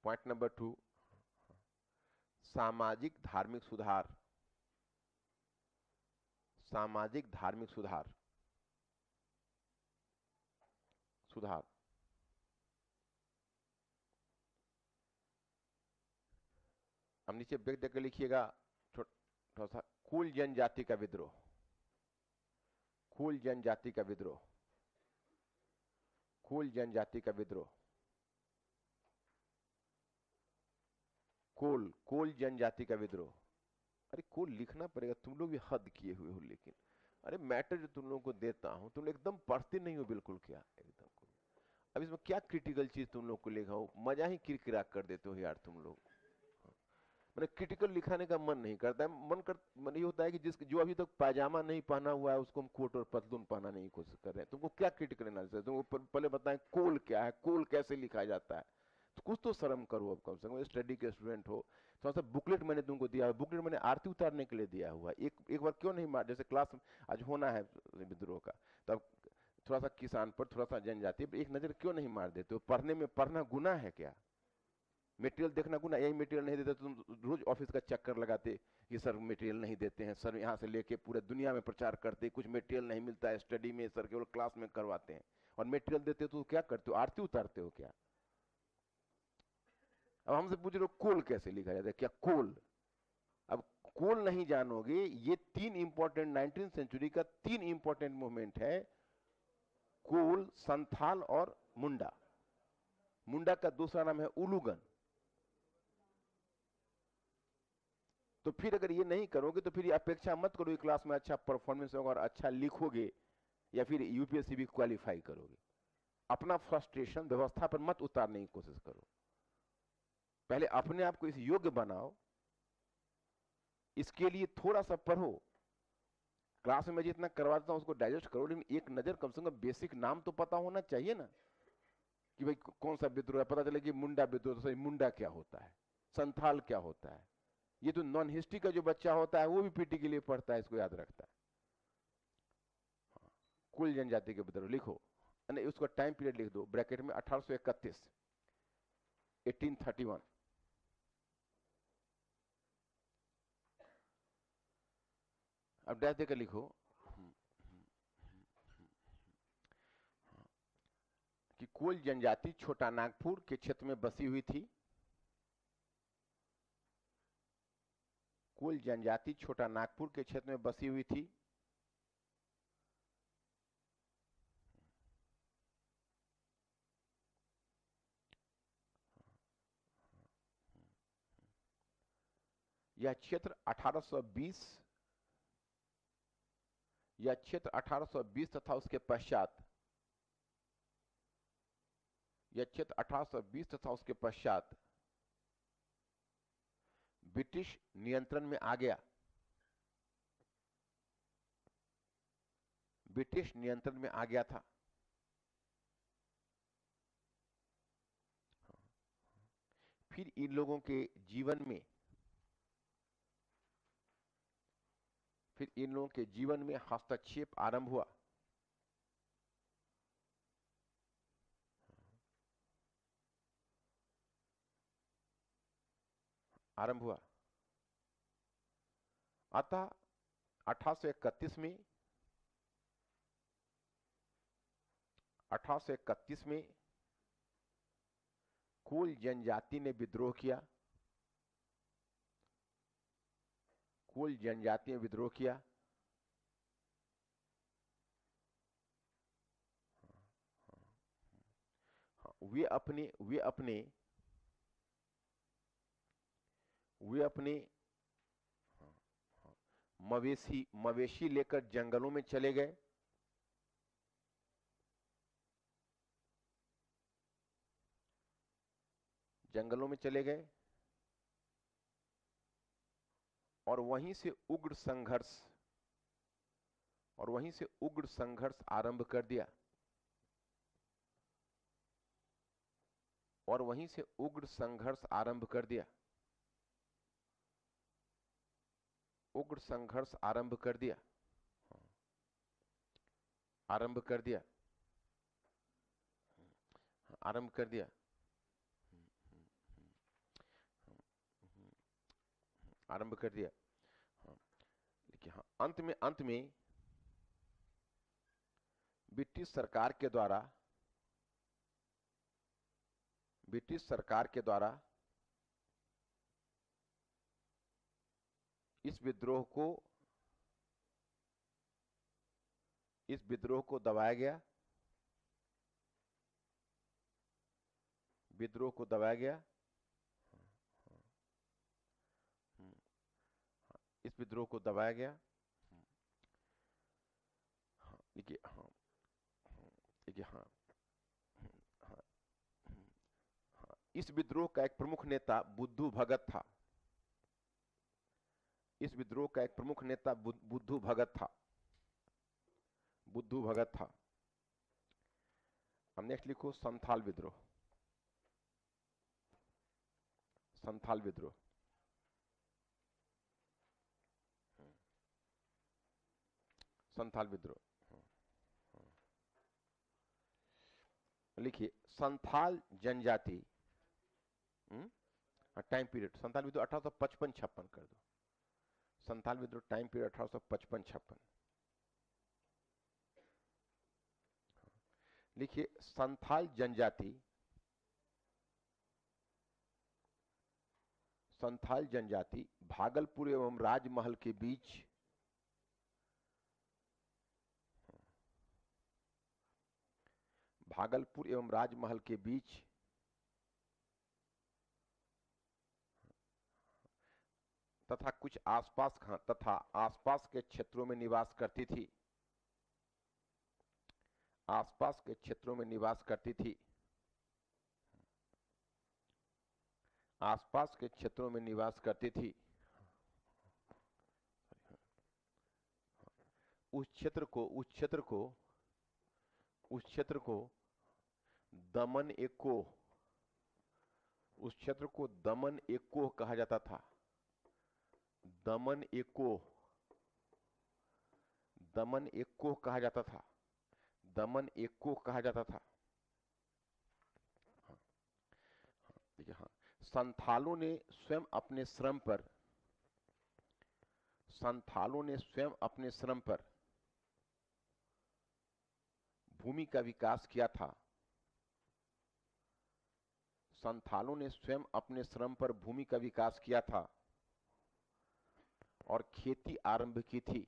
पॉइंट नंबर 2, सामाजिक धार्मिक सुधार, सामाजिक धार्मिक सुधार, सुधार। अब नीचे ब्रेक देकर लिखिएगा थोड़ा सा, कुल जनजाति का विद्रोह, कुल जनजाति का विद्रोह, कुल जनजाति का विद्रोह, कोल जनजाति का विद्रोह। अरे कोड लिखना पड़ेगा, तुम लोग भी हद किए हुए हो। लेकिन अरे मैटर जो तुम लोगों को देता हूं, तुम लोग एकदम पढ़ते नहीं हो बिल्कुल, क्या एकदम। अब इसमें क्या क्रिटिकल चीज तुम लोग को लिखा हो, मजा ही किरकिरा कर देते हो यार तुम लोग। मैंने क्रिटिकल लिखाने का मन नहीं करता है, मन ये होता है कि जो अभी तक पायजामा नहीं पहना हुआ है उसको हम कोट और पतलून पहनाने की कोशिश कर रहे हैं। तुमको क्या क्रिटिकल एनालिसिस, तुमको पहले बताएं कोल क्या है, कोल कैसे लिखा जाता है। तो कुछ तो शर्म करो अब, कम से कम स्टडी के स्टूडेंट हो। थोड़ा सा बुकलेट मैंने तुमको दिया है, बुकलेट मैंने आरती उतारने के लिए दिया हुआ है। एक बार क्यों नहीं मार, जैसे क्लास आज होना है विद्रोह का, तब थोड़ा सा किसान पर, थोड़ा सा जनजाति पर एक नजर क्यों नहीं मार देते हो। पढ़ने में पढ़ना गुनाह है क्या, मटेरियल देखना गुना। यही मटेरियल नहीं देते तो तुम रोज ऑफिस का चक्कर लगाते कि सर मटेरियल नहीं देते हैं, सर यहाँ से लेके पूरे दुनिया में प्रचार करते, कुछ मटेरियल नहीं मिलता है स्टडी में, सर केवल क्लास में करवाते हैं। और मटेरियल देते तो क्या करते हो, आरती उतारते हो क्या। अब हमसे पूछ रहे हो कोल कैसे लिखा जाता है, क्या कोल। अब कोल नहीं जानोगे, ये तीन इंपॉर्टेंट 19वीं सेंचुरी का तीन इंपॉर्टेंट मूवमेंट है, कोल, संथाल और मुंडा। मुंडा का दूसरा नाम है उलूगन। तो फिर अगर ये नहीं करोगे तो फिर ये अपेक्षा मत करो कि क्लास में अच्छा परफॉर्मेंस होगा और अच्छा लिखोगे या फिर यूपीएससी भी क्वालिफाई करोगे। अपना फ्रस्ट्रेशन व्यवस्था पर मत उतारने की कोशिश करो, पहले अपने आप को इस योग्य बनाओ। इसके लिए थोड़ा सा पढ़ो, क्लास में मैं जितना करवाता हूं उसको डाइजेस्ट करो, लेकिन एक नजर कम से कम बेसिक नाम तो पता होना चाहिए ना, कि भाई कौन सा विद्रोह है। पता चले कि मुंडा विद्रोह, तो सही मुंडा क्या होता है, संथाल क्या होता है। ये तो नॉन हिस्ट्री का जो बच्चा होता है वो भी पीटी के लिए पढ़ता है, इसको याद रखता है। कुल जनजाति के विद्रोह लिखो, नहीं उसका टाइम पीरियड लिख दो ब्रैकेट में, 1831, 1831। अब डैश देकर लिखो कि कोल जनजाति छोटा नागपुर के क्षेत्र में बसी हुई थी। कोल जनजाति छोटा नागपुर के क्षेत्र में बसी हुई थी। यह क्षेत्र 1820 तथा उसके पश्चात, यह क्षेत्र 1820 तथा उसके पश्चात ब्रिटिश नियंत्रण में आ गया। ब्रिटिश नियंत्रण में आ गया था। फिर इन लोगों के जीवन में, फिर इन लोगों के जीवन में हस्तक्षेप आरंभ हुआ। आरंभ हुआ। अतः 1831 में 1831 में कोल जनजाति ने विद्रोह किया। कोल जनजाति ने विद्रोह किया। वे अपने मवेशी लेकर जंगलों में चले गए। जंगलों में चले गए और वहीं से उग्र संघर्ष आरंभ कर दिया। और वहीं से उग्र संघर्ष आरंभ कर दिया। उग्र संघर्ष आरंभ कर दिया। आरंभ कर दिया। आरंभ कर दिया। आरंभ कर दिया। देखिए हाँ, अंत में ब्रिटिश सरकार के द्वारा इस विद्रोह को दबाया गया। विद्रोह को दबाया गया। इस विद्रोह को दबाया गया। हाँ देखिए, हाँ देखिए, हाँ हाँ हाँ, इस विद्रोह का एक प्रमुख नेता बुद्धू भगत था। इस विद्रोह का एक प्रमुख नेता बुद्धू भगत था। बुद्धू भगत था। अब नेक्स्ट लिखो संथाल विद्रोह। संथाल विद्रोह। संथाल विद्रोह लिखिए, संथाल जनजाति, टाइम पीरियड संथाल विद्रोह 1855-56 कर दो। संथाल विद्रोह टाइम पीरियड 1855-56। लिखिए, संथाल जनजाति, संथाल जनजाति भागलपुर एवं राजमहल के बीच भागलपुर एवं राजमहल के बीच तथा कुछ आसपास तथा आसपास के क्षेत्रों में निवास करती थी। आसपास के क्षेत्रों में निवास करती थी। आसपास के क्षेत्रों में निवास करती थी। उस क्षेत्र को दमन एकोह, उस क्षेत्र को दमन एकोह कहा जाता था। दमन एकोह, दमन एकोह कहा जाता था। दमन एकोह कहा जाता था। देखिए, हाँ, संथालों ने स्वयं अपने श्रम पर, संथालों ने स्वयं अपने श्रम पर भूमि का विकास किया था। संथालों ने स्वयं अपने श्रम पर भूमि का विकास किया था और खेती आरंभ की थी।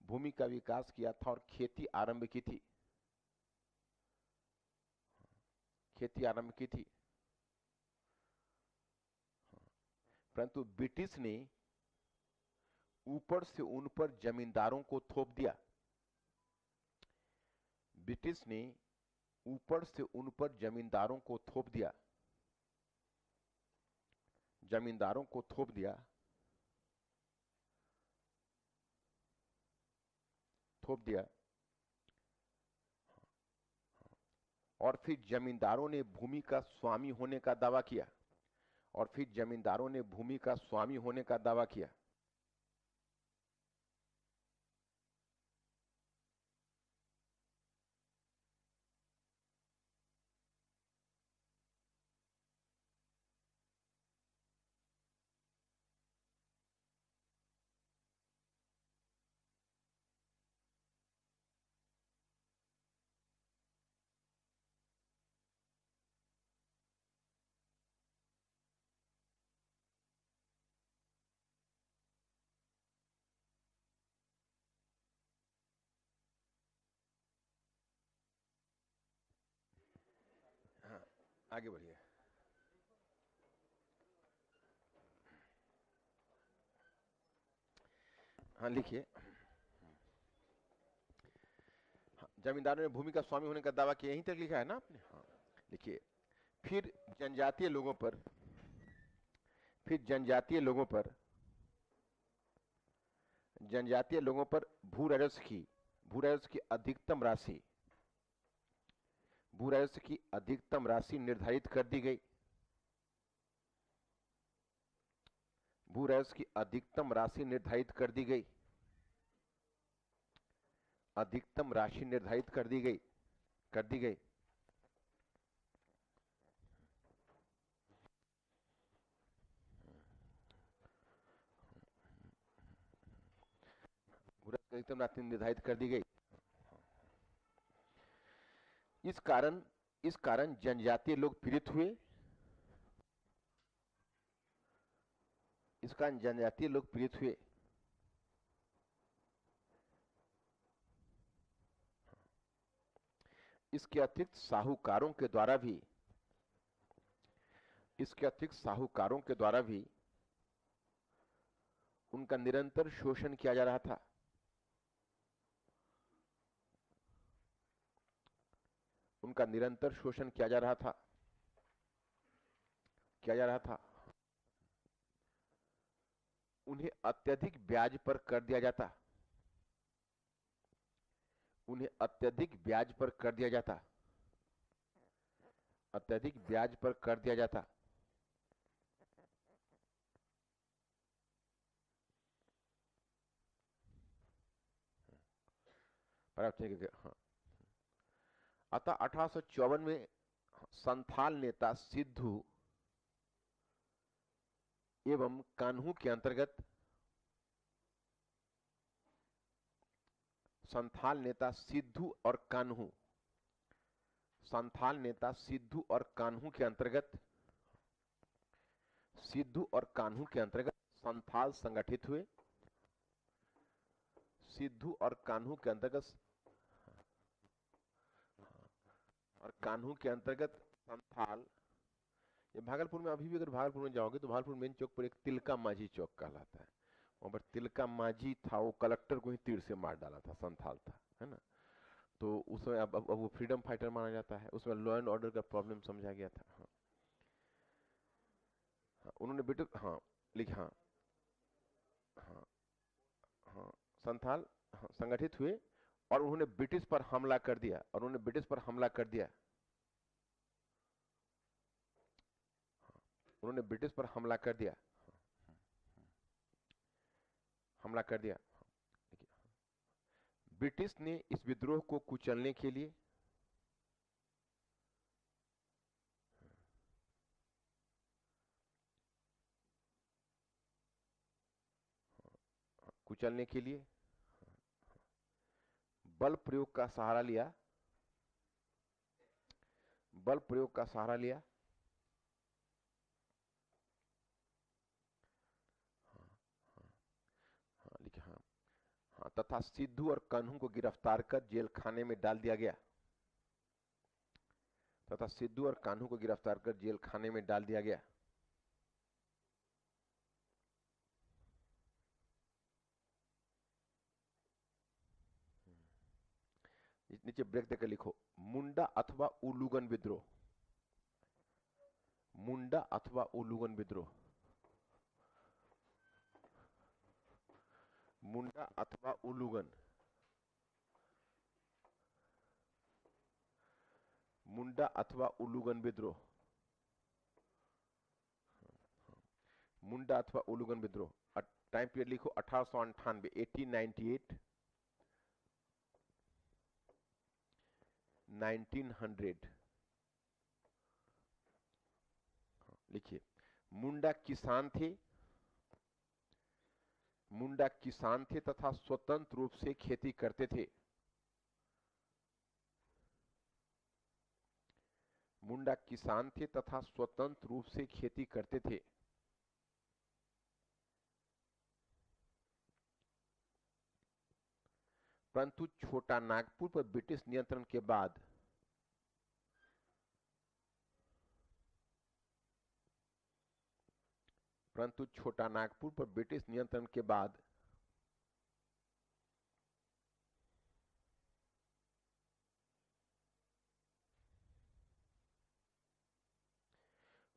भूमि का विकास किया था और खेती आरंभ की थी। खेती आरंभ की थी। परंतु ब्रिटिश ने ऊपर से उन पर जमींदारों को थोप दिया। ब्रिटिश ने ऊपर से उन पर जमींदारों को थोप दिया। जमींदारों को थोप दिया, थोप दिया। और फिर जमींदारों ने भूमि का स्वामी होने का दावा किया। और फिर जमींदारों ने भूमि का स्वामी होने का दावा किया। हाँ, आगे बढ़िए। हाँ लिखिए, हाँ, जमींदारों ने भूमि का स्वामी होने का दावा किया, यहीं तक लिखा है ना आपने? हाँ लिखिए, फिर जनजातीय लोगों पर, फिर जनजातीय लोगों पर, जनजातीय लोगों पर भू राजस्व की, भू राजस्व की अधिकतम राशि, भू राजस्व की अधिकतम राशि निर्धारित कर दी गई। भू राजस्व की अधिकतम राशि निर्धारित कर दी गई। अधिकतम राशि निर्धारित कर दी गई, कर दी गई। भू राजस्व की अधिकतम राशि निर्धारित कर दी गई। इस कारण जनजातीय लोग पीड़ित हुए। इस कारण जनजातीय लोग पीड़ित हुए। इसके अतिरिक्त साहूकारों के द्वारा भी, इसके अतिरिक्त साहूकारों के द्वारा भी उनका निरंतर शोषण किया जा रहा था। उनका निरंतर शोषण किया जा रहा था, किया जा रहा था। उन्हें अत्यधिक ब्याज पर कर दिया जाता, उन्हें अत्यधिक ब्याज पर कर दिया जाता, अत्यधिक ब्याज पर कर दिया जाता। हाँ। अतः 1854 में संथाल नेता सिद्धू एवं कान्हू के अंतर्गत, संथाल नेता सिद्धू और कान्हू, संथाल नेता सिद्धू और कान्हू के अंतर्गत, सिद्धू और कान्हू के अंतर्गत संथाल संगठित हुए। सिद्धू और कान्हू के अंतर्गत, और कान्हू के अंतर्गत संथाल। ये भागलपुर में, अभी भी अगर भागलपुर में जाओगे तो भागलपुर मेन चौक पर एक तिलका माझी चौक कहलाता है, वहां पर तिलका माझी था, वो कलेक्टर को ही तीर से मार डाला था, संथाल था, है ना। तो उसमें अब वो फ्रीडम फाइटर माना जाता है, उसमें लॉ एंड ऑर्डर का प्रॉब्लम समझा गया था। हाँ, हाँ उन्होंने ब्रिटिश, हाँ लिखा, हाँ हाँ हाँ संथाल, हाँ, संगठित हुए और उन्होंने ब्रिटिश पर हमला कर दिया, और उन्होंने ब्रिटिश पर हमला कर दिया, उन्होंने ब्रिटिश पर हमला कर दिया, हमला कर दिया। ब्रिटिश ने इस विद्रोह को कुचलने के लिए, कुचलने के लिए बल प्रयोग का सहारा लिया, बल प्रयोग का सहारा लिया। हाँ लिखा, हाँ हाँ, तथा सिद्धू और कान्हू को गिरफ्तार कर जेल खाने में डाल दिया गया, तथा सिद्धू और कान्हू को गिरफ्तार कर जेल खाने में डाल दिया गया। नीचे ब्रेक देकर लिखो, मुंडा अथवा उलूगन विद्रोह, मुंडा अथवा उलूगन विद्रोह, मुंडा अथवा उलूगन, मुंडा अथवा उलूगन विद्रोह, मुंडा अथवा उलूगन विद्रोह। टाइम पीरियड लिखो 1898, 1898, 1900। लिखिए, मुंडा किसान थे, मुंडा किसान थे तथा स्वतंत्र रूप से खेती करते थे। मुंडा किसान थे तथा स्वतंत्र रूप से खेती करते थे। परंतु छोटा नागपुर पर ब्रिटिश नियंत्रण के बाद, परंतु छोटा नागपुर पर ब्रिटिश नियंत्रण के बाद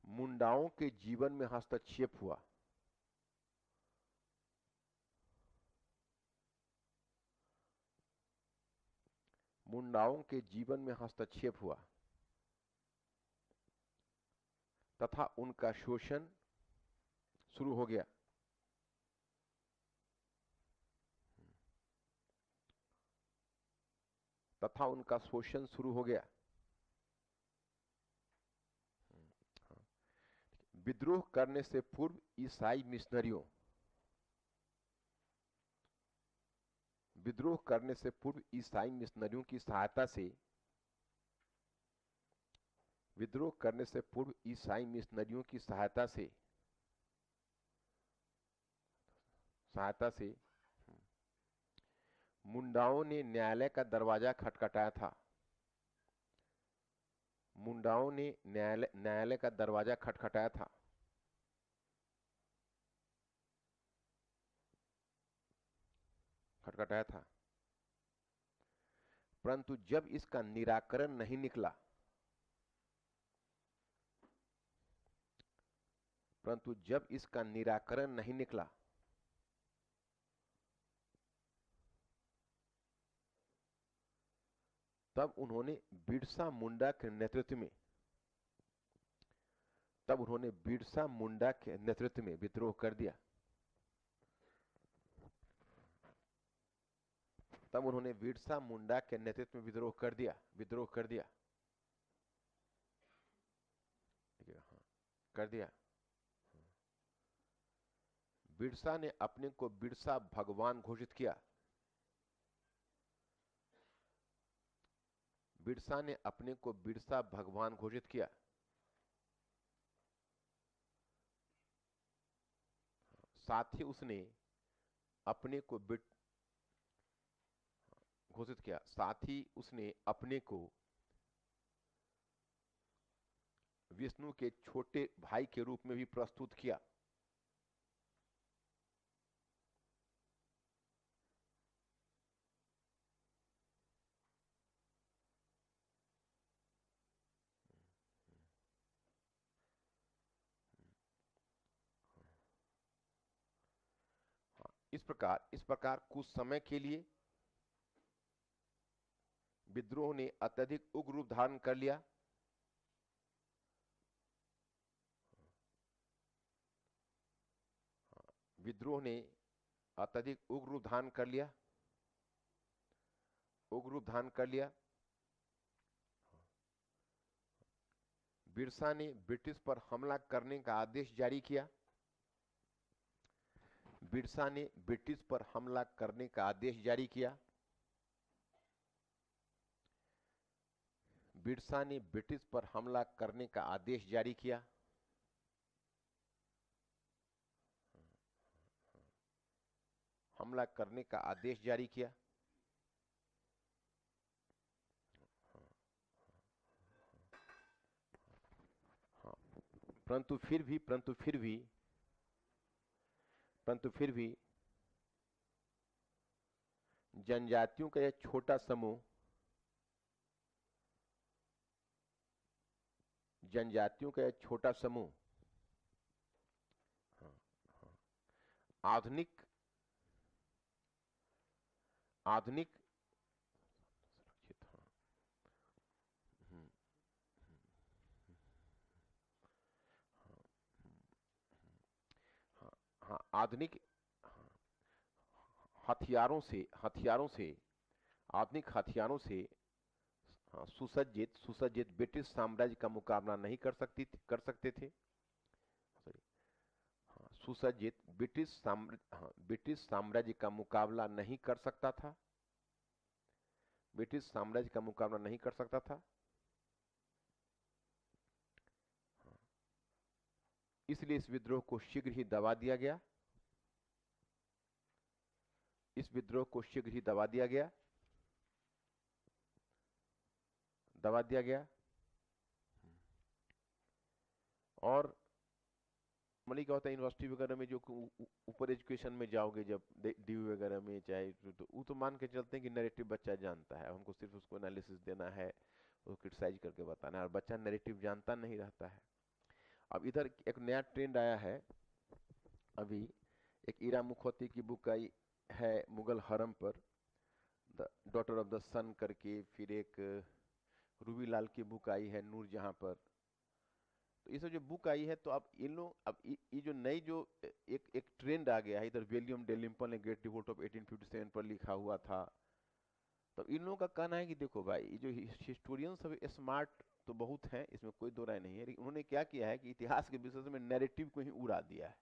मुंडाओं के जीवन में हस्तक्षेप हुआ, मुंडाओं के जीवन में हस्तक्षेप हुआ तथा उनका शोषण शुरू हो गया, तथा उनका शोषण शुरू हो गया। विद्रोह करने से पूर्व ईसाई मिशनरियों, विद्रोह करने से पूर्व ईसाई मिशनरियों की सहायता से, विद्रोह करने से पूर्व ईसाई मिशनरियों की सहायता से, सहायता से मुंडाओं ने न्यायालय का दरवाजा खटखटाया था, मुंडाओं ने न्यायालय का दरवाजा खटखटाया था। हटाया था। परंतु जब इसका निराकरण नहीं निकला, परंतु जब इसका निराकरण नहीं निकला, तब उन्होंने बिरसा मुंडा के नेतृत्व में विद्रोह कर दिया। तब उन्होंने बिरसा मुंडा के नेतृत्व में विद्रोह कर दिया। हाँ, कर दिया। बिरसा ने अपने को बिरसा भगवान घोषित किया। बिरसा ने अपने को बिरसा भगवान घोषित किया। साथ ही उसने अपने को घोषित किया, साथ ही उसने अपने को विष्णु के छोटे भाई के रूप में भी प्रस्तुत किया। इस प्रकार कुछ समय के लिए विद्रोह ने अत्यधिक उग्र रूप धारण कर लिया। विद्रोह ने अत्यधिक उग्र रूप धारण कर लिया। बिरसा ने ब्रिटिश पर हमला करने का आदेश जारी किया। बिरसा ने ब्रिटिश पर हमला करने का आदेश जारी किया। बिरसा ने ब्रिटिश पर हमला करने का आदेश जारी किया। हमला करने का आदेश जारी किया। परंतु फिर भी जनजातियों का यह छोटा समूह आधुनिक आधुनिक हथियारों से सुसज्जित ब्रिटिश साम्राज्य का मुकाबला नहीं कर सकते थे। सुसज्जित ब्रिटिश साम्राज्य का मुकाबला नहीं कर सकता था। इसलिए इस विद्रोह को शीघ्र ही दबा दिया गया। और मतलब क्या होता है, यूनिवर्सिटी वगैरह में जो ऊपर एजुकेशन में जाओगे, जब डीयू वगैरह में, चाहे तो वो तो मान के चलते हैं कि नैरेटिव बच्चा जानता है, हमको सिर्फ उसको एनालिसिस देना है, उसको क्रिटिसाइज करके बताना है, और बच्चा नैरेटिव जानता नहीं रहता है। अब इधर एक नया ट्रेंड आया है, अभी एक ईरा मुखर्जी की बुक आई है मुगल हरम पर, द डॉटर ऑफ द सन करके, फिर एक रूबी लाल की बुक आई है नूर जहां पर। तो ये सब जो बुक आई है, तो अब इन लोग, अब ये जो नई जो एक ट्रेंड आ गया है, इधर विलियम डेलिम्पल ने ग्रेट रिवोल्ट ऑफ 1857 पर लिखा हुआ था। तो इन लोगों का कहना है कि देखो भाई, ये जो हिस्टोरियंस सब स्मार्ट तो बहुत हैं, इसमें कोई दो राय नहीं है, लेकिन उन्होंने क्या किया है कि इतिहास के विषय में नैरेटिव को ही उड़ा दिया है।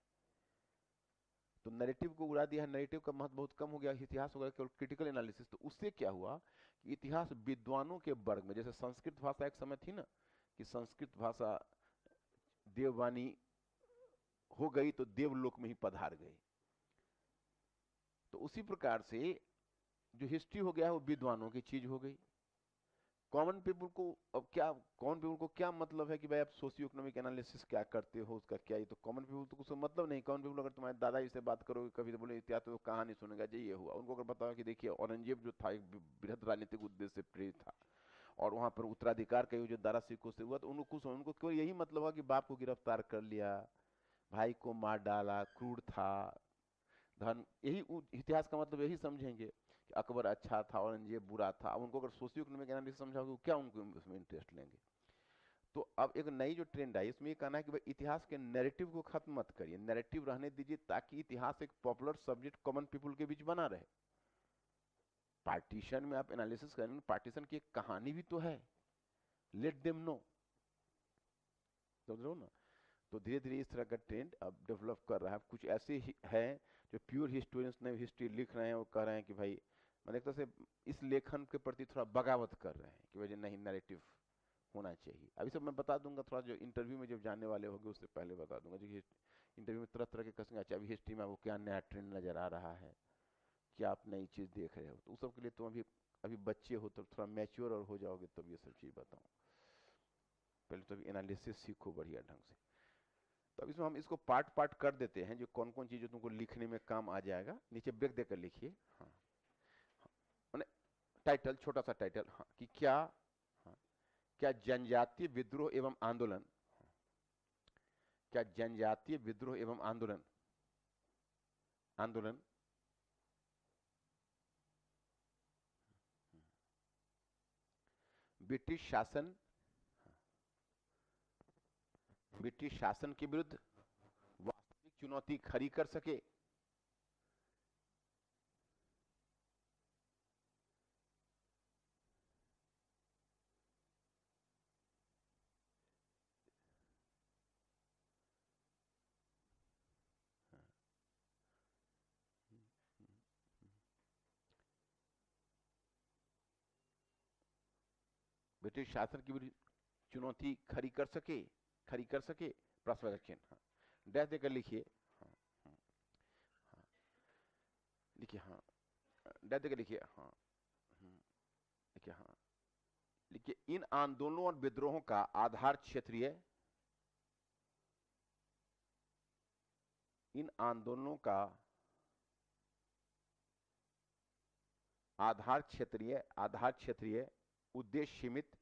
तो नैरेटिव को उड़ा दिया है, नैरेटिव का महत्व बहुत कम हो गया, इतिहास हो गया केवल क्रिटिकल एनालिसिस। तो उससे क्या हुआ कि इतिहास विद्वानों के वर्ग में, जैसे संस्कृत भाषा एक समय थी ना, कि संस्कृत भाषा देववाणी हो गई तो देवलोक में ही पधार गई, तो उसी प्रकार से जो हिस्ट्री हो गया है वो विद्वानों की चीज हो गई। कॉमन पीपल को अब क्या, कॉमन पीपल को क्या मतलब है कि भाई आप सोशियो इकोनॉमिक एनालिसिस क्या करते हो, उसका क्या, ये तो कॉमन पीपल तो कुछ मतलब नहीं। कॉमन पीपल अगर तुम्हारे दादाजी से बात करोगे कभी तो बोले इतिहास तो कहानी सुनेगा जी ये हुआ। उनको अगर बताओ कि देखिए औरंगजेब जो था एक बृहद राजनीतिक उद्देश्य से प्रेरित था और वहां पर उत्तराधिकार का जो दारा सिक्कों से हुआ, तो उनको केवल यही मतलब हुआ कि बाप को गिरफ्तार कर लिया, भाई को मार डाला, क्रूर था, धर्म, यही इतिहास का मतलब यही समझेंगे कि अकबर अच्छा था, औरंगजेब बुरा था। अब उनको अगर सोशियो इकोनॉमिक एनालिसिस समझाओगे क्या उनको उसमें इंटरेस्ट लेंगे। तो अब एक नई जो ट्रेंड आई इसमें ये कहना है कि भाई इतिहास के नैरेटिव को खत्म मत करिए, नैरेटिव रहने दीजिए ताकि इतिहास एक पॉपुलर सब्जेक्ट कॉमन पीपल के बीच बना रहे। पार्टीशन में आप एनालिसिस करेंगे, पार्टीशन की एक कहानी भी तो है, लेट देम नो, समझ रहे हो ना। तो धीरे धीरे इस तरह का ट्रेंड अब डेवलप कर रहा है। कुछ ऐसे ही हैं जो प्योर हिस्टोरियंस ने हिस्ट्री लिख रहे हैं, वो कह रहे हैं कि भाई मतलब एक तरह से इस लेखन के प्रति थोड़ा बगावत कर रहे हैं कि भाई नहीं, नैरेटिव होना चाहिए। अभी सब मैं बता दूंगा, थोड़ा जो इंटरव्यू में जब जाने वाले होंगे उससे पहले बता दूंगा। जो इंटरव्यू में तरह तरह के क्वेश्चन, अच्छा अभी हिस्ट्री में वो क्या नया ट्रेंड नजर आ रहा है, क्या आप नई चीज देख रहे हो, तो उस सब के लिए तुम अभी अभी बच्चे हो तो थोड़ा मैच्योर और हो जाओगे तब ये सब चीज बताऊँ। पहले तो अभी एनालिसिस सीखो बढ़िया ढंग से। तो अब इसमें हम इसको पार्ट पार्ट कर देते हैं, जो कौन कौन चीज़ तुमको लिखने में काम आ जाएगा। नीचे ब्रेक देकर लिखिए। हाँ, हाँ, मैंने टाइटल, छोटा सा टाइटल, हाँ, कि क्या, हाँ, क्या जनजातीय विद्रोह एवं आंदोलन, क्या जनजातीय विद्रोह एवं आंदोलन आंदोलन ब्रिटिश शासन, ब्रिटिश शासन के विरुद्ध वास्तविक चुनौती खड़ी कर सके। ब्रिटिश शासन की विरुद्ध चुनौती खड़ी कर सके, खड़ी कर सके, प्रश्नवाचक चिन्ह, हाँ, डैश देकर लिखिए। हाँ, हाँ, हाँ, लिखिए, हाँ, डैश देकर लिखिए। हाँ, लिखिए, हाँ, लिखिए, इन आंदोलनों और विद्रोहों का आधार क्षेत्रीय, इन आंदोलनों का आधार क्षेत्रीय, आधार क्षेत्रीय, उद्देश्य सीमित,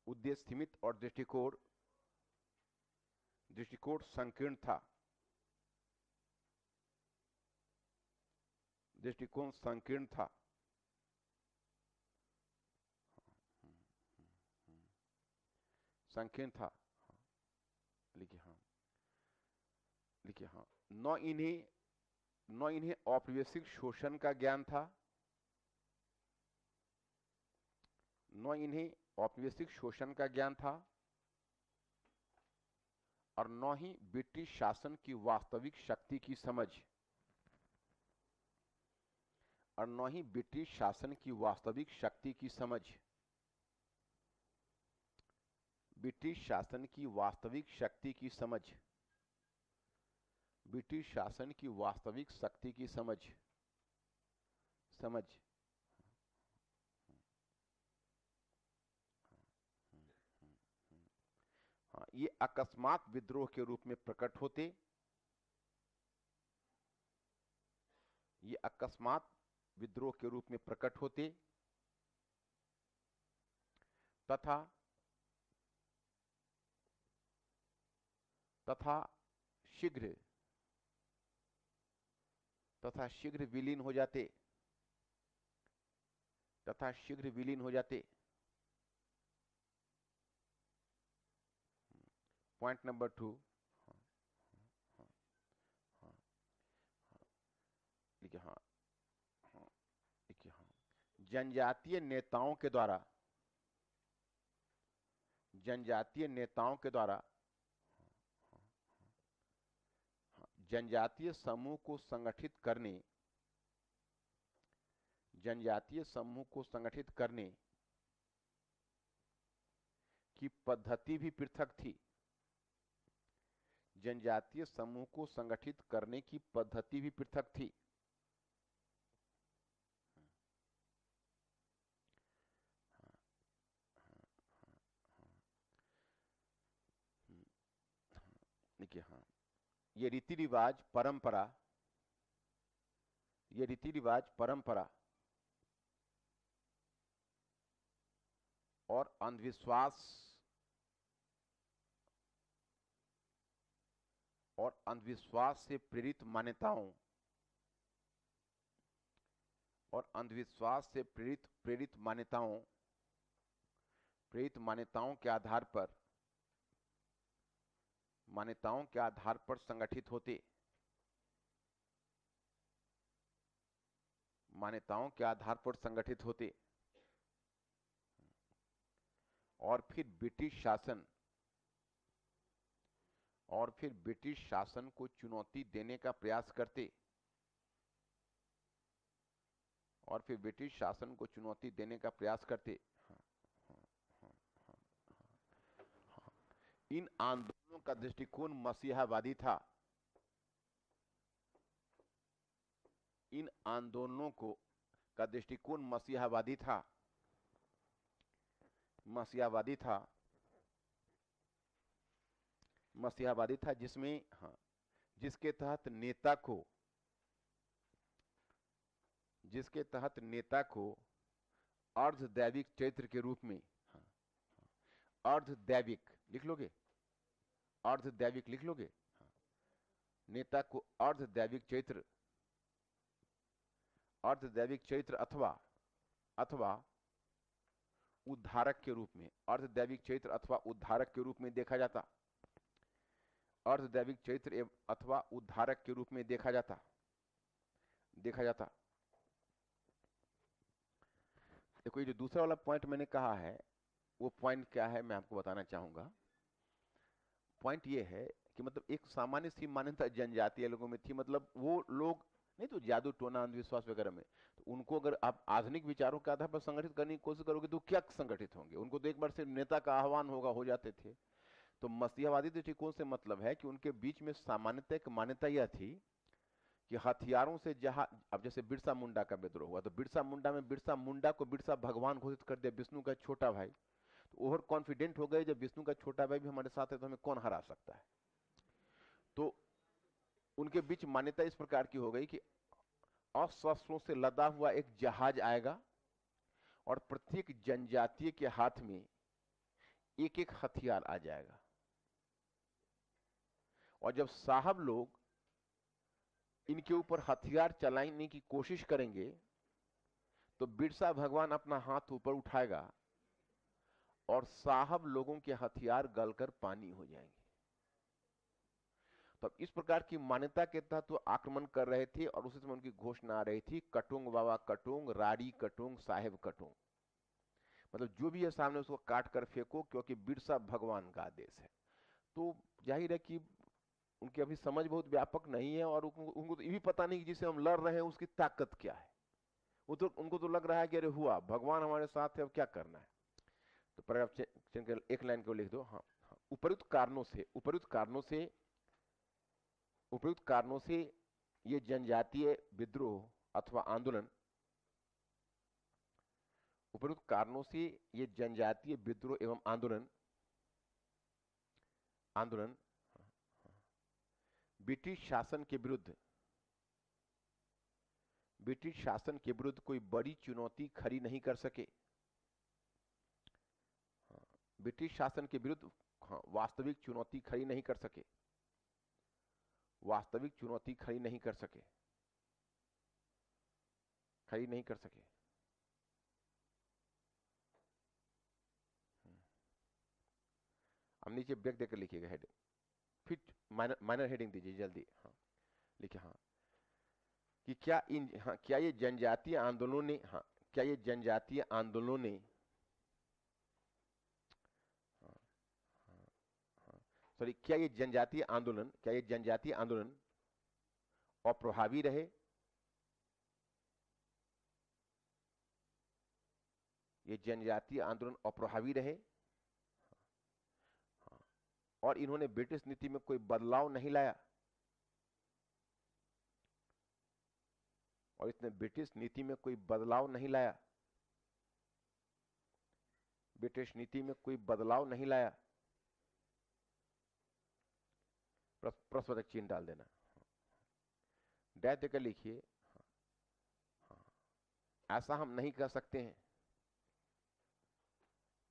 उद्देश्य सीमित और दृष्टिकोण, दृष्टिकोण संकीर्ण था, दृष्टिकोण संकीर्ण था। संकीर्ण था, हाँ, लिखिए, हाँ, लिखिए, हाँ, न इन्हें औपनिवेशिक शोषण का ज्ञान था, न इन्हें औपनिवेशिक शोषण का ज्ञान था, और न ही ब्रिटिश शासन की वास्तविक शक्ति की समझ, और न ही ब्रिटिश शासन की वास्तविक शक्ति की समझ, ब्रिटिश शासन की वास्तविक शक्ति की समझ, ब्रिटिश शासन की वास्तविक शक्ति की समझ, समझ, हाँ, ये अकस्मात विद्रोह के रूप में प्रकट होते, ये अकस्मात विद्रोह के रूप में प्रकट होते, तथा तथा शीघ्र, तथा शीघ्र विलीन हो जाते, तथा शीघ्र विलीन हो जाते। पॉइंट नंबर 2, हाँ, हाँ, हाँ, हाँ, देखिए, हाँ, हाँ, देखिए, हाँ, जनजातीय नेताओं के द्वारा, जनजातीय नेताओं के द्वारा, जनजातीय समूह को संगठित करने, जनजातीय समूह को संगठित करने की पद्धति भी पृथक थी, जनजातीय समूह को संगठित करने की पद्धति भी पृथक थी। ये रीति रिवाज परंपरा और अंधविश्वास से प्रेरित मान्यताओं के आधार पर संगठित होते और फिर ब्रिटिश शासन को चुनौती देने का प्रयास करते इन आंदोलनों का दृष्टिकोण मसीहावादी था जिसमें जिसके तहत नेता को अर्धदैविक चरित्र के रूप में अर्धदैविक लिख लोगे नेता को अर्धदैविक चरित्र अथवा उद्धारक के रूप में देखा जाता। देखो ये जो दूसरा वाला पॉइंट मैंने कहा है वो पॉइंट क्या है मैं आपको बताना चाहूंगा। पॉइंट ये है कि मतलब एक सामान्य सी मान्यता जनजातीय लोगों में थी, मतलब वो लोग नहीं तो जादू टोना अंधविश्वास वगैरह में, तो उनको अगर आप आधुनिक विचारों के आधार पर संगठित करने की कोशिश करोगे तो क्या संगठित होंगे? उनको तो एक बार से नेता का आह्वान हो जाते थे। तो मसीहावादी दृष्टिकोण से मतलब है कि उनके बीच में सामान्यतः एक मान्यता यह थी कि हथियारों से अब जैसे बिरसा मुंडा का विद्रोह हुआ तो बिरसा मुंडा को बिरसा भगवान घोषित कर दिया, विष्णु का छोटा भाई। तो ओवर कॉन्फिडेंट हो गए जब विष्णु का छोटा भाई भी हमारे साथ है तो हमें कौन हरा सकता है। तो उनके बीच मान्यता इस प्रकार की हो गई कि अस्त्रों से लदा हुआ एक जहाज आएगा और प्रत्येक जनजातीय के हाथ में एक एक हथियार आ जाएगा, और जब साहब लोग इनके ऊपर हथियार चलाने की कोशिश करेंगे तो बिरसा भगवान अपना हाथ ऊपर उठाएगा और साहब लोगों के हथियार गलकर पानी हो जाएंगे। तो इस प्रकार की मान्यता के तहत वो आक्रमण कर रहे थे और उसी समय उनकी घोषणा आ रही थी, कटुंग बाबा कटुंग, राड़ी कटुंग, साहेब कटुंग, मतलब जो भी है सामने उसको काट कर फेंको क्योंकि बिरसा भगवान का आदेश है। तो जाहिर है कि उनकी अभी समझ बहुत व्यापक नहीं है और उनको तो ये भी पता नहीं कि जिसे हम लड़ रहे हैं उसकी ताकत क्या है। उनको तो लग रहा है कि अरे हुआ भगवान हमारे साथ है, अब क्या करना है। तो पैराग्राफ एक लाइन को लिख दो। हाँ, उपयुक्त कारणों से ये जनजातीय विद्रोह अथवा आंदोलन एवं आंदोलन ब्रिटिश शासन के विरुद्ध कोई बड़ी चुनौती खड़ी नहीं कर सके। ब्रिटिश शासन के विरुद्ध वास्तविक चुनौती खड़ी नहीं कर सके। अब नीचे ब्रेक देकर लिखिएगा हेड, फिर माइनर हेडिंग दीजिए जल्दी। हाँ लिखिए, हाँ कि क्या ये जनजातीय आंदोलनों ने क्या ये जनजातीय आंदोलन अप्रभावी रहे? और इन्होंने ब्रिटिश नीति में कोई बदलाव नहीं लाया? ब्रिटिश नीति में कोई बदलाव नहीं लाया। प्रश्नवाचक चिन्ह डाल देना, डैश देकर लिखिए ऐसा हम नहीं कर सकते हैं,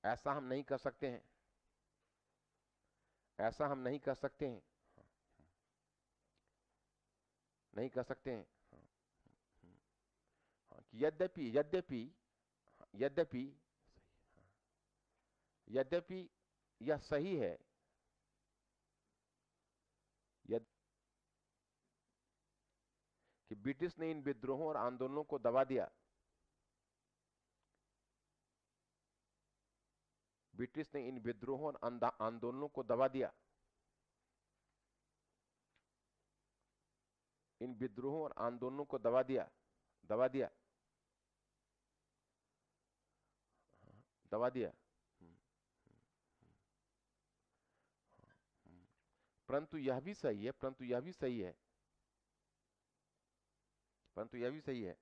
ऐसा हम नहीं कर सकते हैं, ऐसा हम नहीं कर सकते हैं, नहीं कर सकते हैं। यद्यपि यद्यपि यद्यपि यद्यपि यह सही है, कि ब्रिटिश ने इन विद्रोहों और आंदोलनों को दबा दिया, ब्रिटिश ने इन विद्रोहों और आंदोलनों को दबा दिया, इन विद्रोहों और आंदोलनों को दबा दिया, दबा दिया, दबा दिया। परंतु यह भी सही है, परंतु यह भी सही है, परंतु यह भी सही है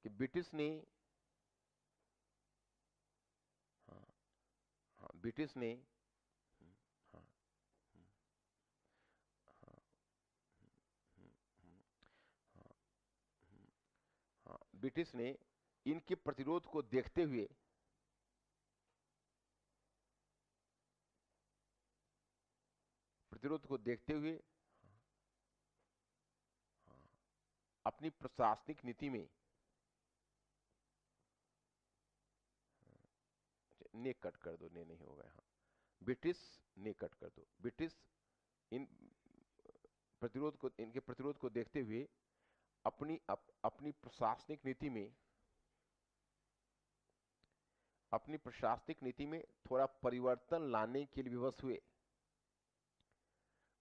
कि ब्रिटिश ने ब्रिटिश ने ब्रिटिश ने इनके प्रतिरोध को देखते हुए अपनी प्रशासनिक नीति में ने कट कर दो, ने नहीं होगा यहाँ, ब्रिटिश ने कट कर दो, ब्रिटिश इन प्रतिरोध को, इनके प्रतिरोध को देखते हुए अपनी प्रशासनिक नीति में, अपनी प्रशासनिक नीति में थोड़ा परिवर्तन लाने के लिए विवश हुए,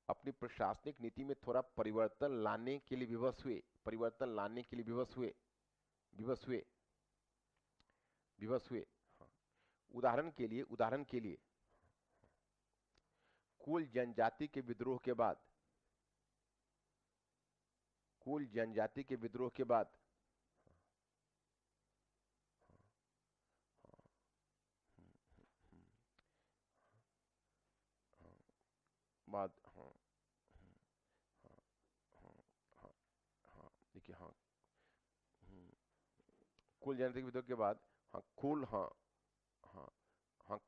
अपनी प्रशासनिक नीति में थोड़ा परिवर्तन लाने के लिए विवश हुए, परिवर्तन लाने के लिए विवश हुए, विवश हुए, विवश हुए। उदाहरण के लिए कोल जनजाति के विद्रोह के बाद, कोल जनजाति के विद्रोह के बाद देखिए कोल जनजाति के विद्रोह के बाद कोल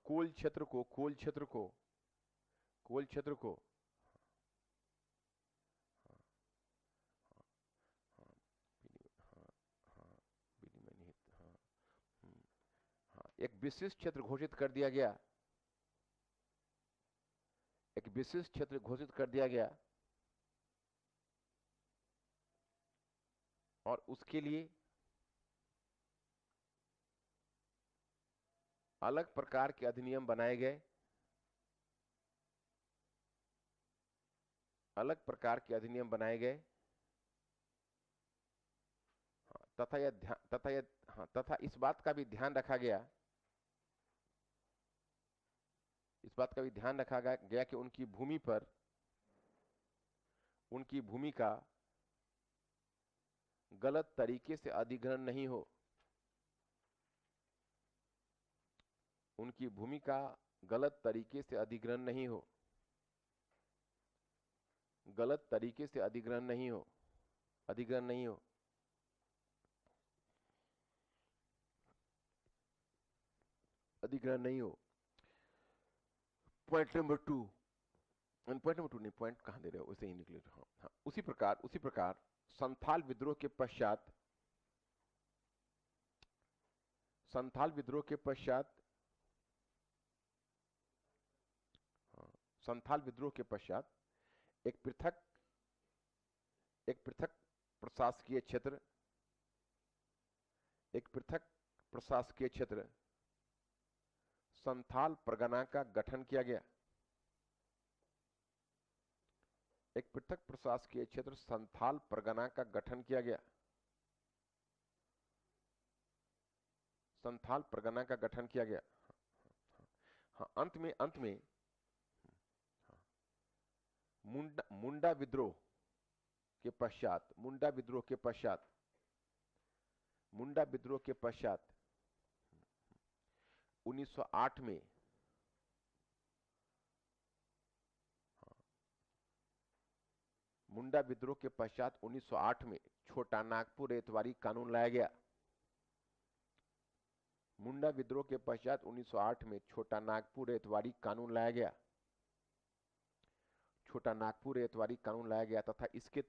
कोल क्षेत्र को, कोल क्षेत्र को, कोल क्षेत्र को एक विशिष्ट क्षेत्र घोषित कर दिया गया, एक विशिष्ट क्षेत्र घोषित कर दिया गया, और उसके लिए अलग प्रकार के अधिनियम बनाए गए, अलग प्रकार के अधिनियम बनाए गए, तथा इस बात का भी ध्यान रखा गया, इस बात का भी ध्यान रखा गया कि उनकी भूमि पर, उनकी भूमि का गलत तरीके से अधिग्रहण नहीं हो, उनकी भूमि का गलत तरीके से अधिग्रहण नहीं हो, गलत तरीके से अधिग्रहण नहीं हो, अधिग्रहण नहीं हो, अधिग्रहण नहीं हो। पॉइंट नंबर 2, पॉइंट नंबर 2 नहीं, पॉइंट कहां दे रहे हो, उसे ही निकले। हाँ, उसी प्रकार संथाल विद्रोह के पश्चात, संथाल विद्रोह के पश्चात, संथाल विद्रोह के पश्चात एक पृथक प्रशासकीय क्षेत्र, एक पृथक प्रशासकीय क्षेत्र संथाल परगना का गठन किया गया, एक पृथक प्रशासकीय क्षेत्र संथाल परगना का गठन किया गया, संथाल परगना का गठन किया गया। अंत में मुंडा विद्रोह के पश्चात, मुंडा विद्रोह के पश्चात 1908 में मुंडा विद्रोह के पश्चात 1908 में छोटा नागपुर रेतवारी कानून लाया गया। मुंडा विद्रोह के पश्चात 1908 में छोटा नागपुर रेतवारी कानून लाया गया। छोटा नागपुर रेतवारी कानून लाया गया तथा इसके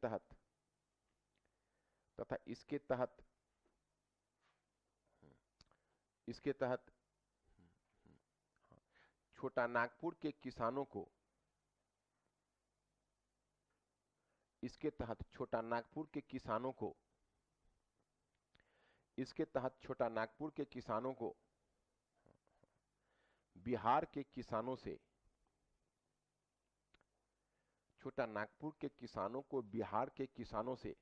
तहत छोटा नागपुर के किसानों को छोटा नागपुर के किसानों को बिहार के किसानों से छोटा नागपुर के किसानों को बिहार के किसानों से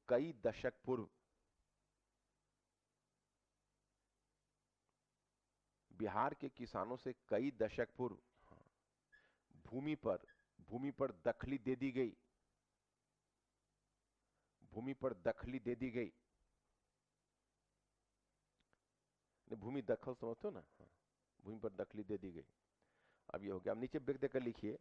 कई दशक पूर्व भूमि पर दखली दे दी गई। भूमि दखल समझते हो ना? हाँ, भूमि पर दखली दे दी गई। अब ये हो गया। अब नीचे ब्रेक देकर लिखिए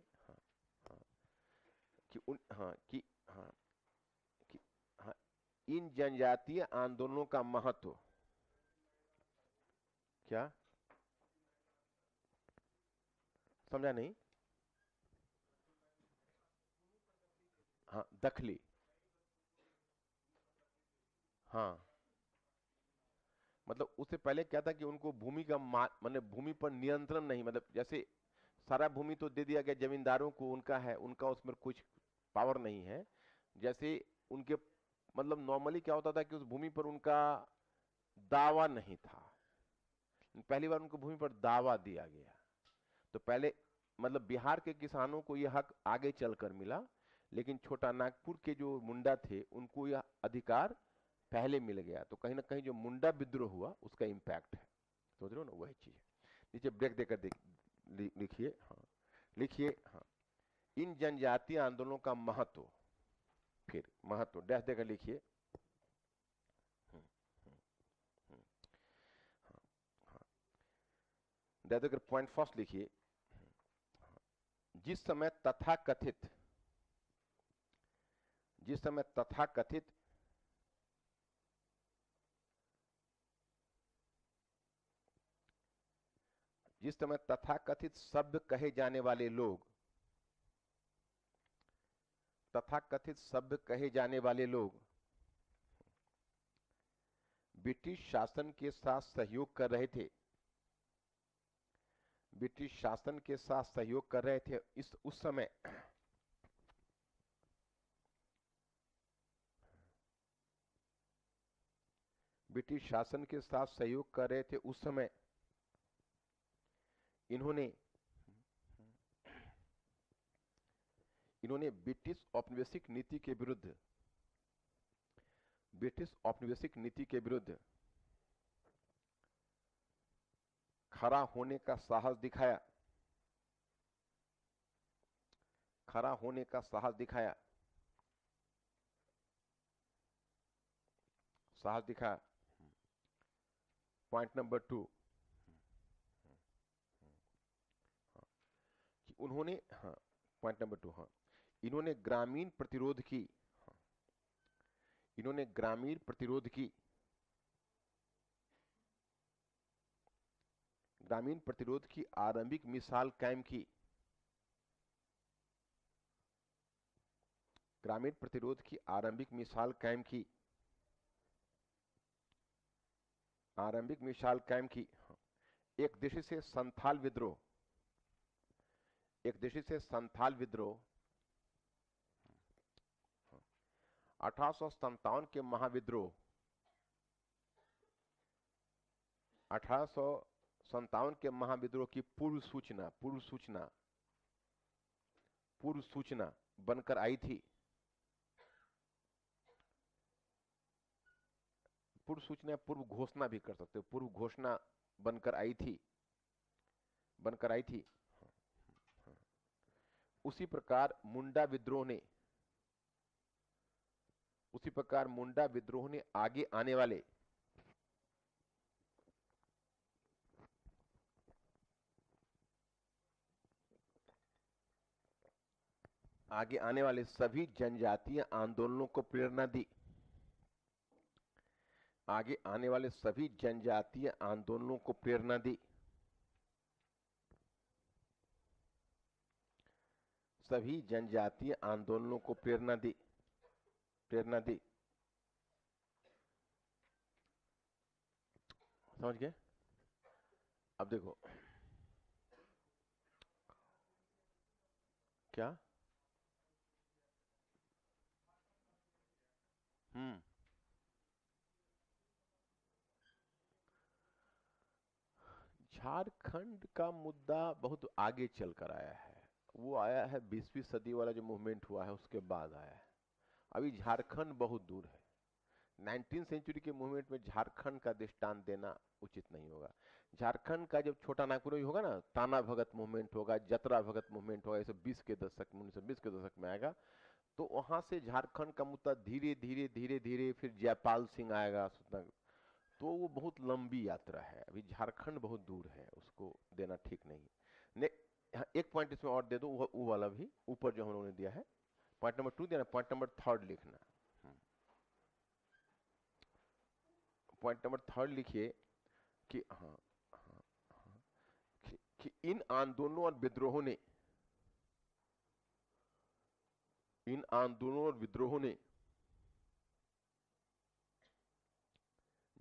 इन जनजातीय आंदोलनों का महत्व। क्या समझा नहीं? हाँ, दखली। हाँ, मतलब उससे पहले क्या था कि उनको भूमि का मतलब भूमि पर नियंत्रण नहीं, मतलब जैसे सारा भूमि तो दे दिया गया जमींदारों को, उनका है, उनका उसमें कुछ पावर नहीं है। जैसे उनके मतलब नॉर्मली क्या होता था कि उस भूमि पर उनका दावा नहीं था। पहली बार उनको भूमि पर दावा दिया गया। तो पहले मतलब बिहार के किसानों को यह हक आगे चलकर मिला, लेकिन छोटा नागपुर के जो मुंडा थे उनको यह अधिकार पहले मिल गया। तो कहीं ना कहीं जो मुंडा विद्रोह हुआ उसका इंपैक्ट है। समझ रहे हो ना? वही चीज है। नीचे ब्रेक देकर लिखिए। हाँ, इन जनजातीय आंदोलनों का महत्व, फिर महत्व डैश देकर लिखिए। डैश देकर पॉइंट फर्स्ट लिखिए। जिस समय तथाकथित सभ्य कहे जाने वाले लोग ब्रिटिश शासन के साथ सहयोग कर रहे थे। उस समय ब्रिटिश शासन के साथ सहयोग कर रहे थे। उस समय इन्होंने ब्रिटिश औपनिवेशिक नीति के विरुद्ध खड़ा होने का साहस दिखाया। पॉइंट नंबर 2 कि उन्होंने पॉइंट नंबर 2 इन्होंने ग्रामीण प्रतिरोध की आरंभिक मिसाल कायम की। एक देशी से संथाल विद्रोह 1857 के महाविद्रोह 1857 के महाविद्रोह की पूर्व सूचना बनकर आई थी। पूर्व घोषणा भी कर सकते हो। पूर्व घोषणा बनकर आई थी। उसी प्रकार मुंडा विद्रोह ने आगे आने वाले आगे आने वाले सभी जनजातीय आंदोलनों को प्रेरणा दी। आगे आने वाले सभी जनजातीय आंदोलनों को प्रेरणा दी। सभी जनजातीय आंदोलनों को प्रेरणा दी। प्रेरणा दी। समझ गए? अब देखो क्या झारखंड का मुद्दा बहुत आगे चल कर आया है। वो आया है 20वीं सदी वाला जो मूवमेंट हुआ है उसके बाद आया है। अभी झारखंड बहुत दूर है। 19वीं सेंचुरी के मूवमेंट में झारखंड का दृष्टांत देना उचित नहीं होगा। झारखंड का जब छोटा नागपुर में होगा ना, ताना भगत मूवमेंट होगा, जतरा भगत मूवमेंट होगा, ये सब 20 के दशक में, 1920 के दशक में आएगा, तो वहां से झारखंड का मुद्दा धीरे धीरे धीरे धीरे फिर जयपाल सिंह आएगा, तो वो बहुत लंबी यात्रा है। अभी झारखंड बहुत दूर है, उसको देना ठीक नहीं। एक पॉइंट इसमें और दे दो, वो वाला भी ऊपर जो हम लोगों ने दिया है, पॉइंट नंबर 2 देना, पॉइंट नंबर 3 लिखना। पॉइंट नंबर 3 लिखिए कि हाँ, हाँ, हाँ, कि इन आंदोलनों और विद्रोहों ने, इन आंदोलनों और विद्रोहों ने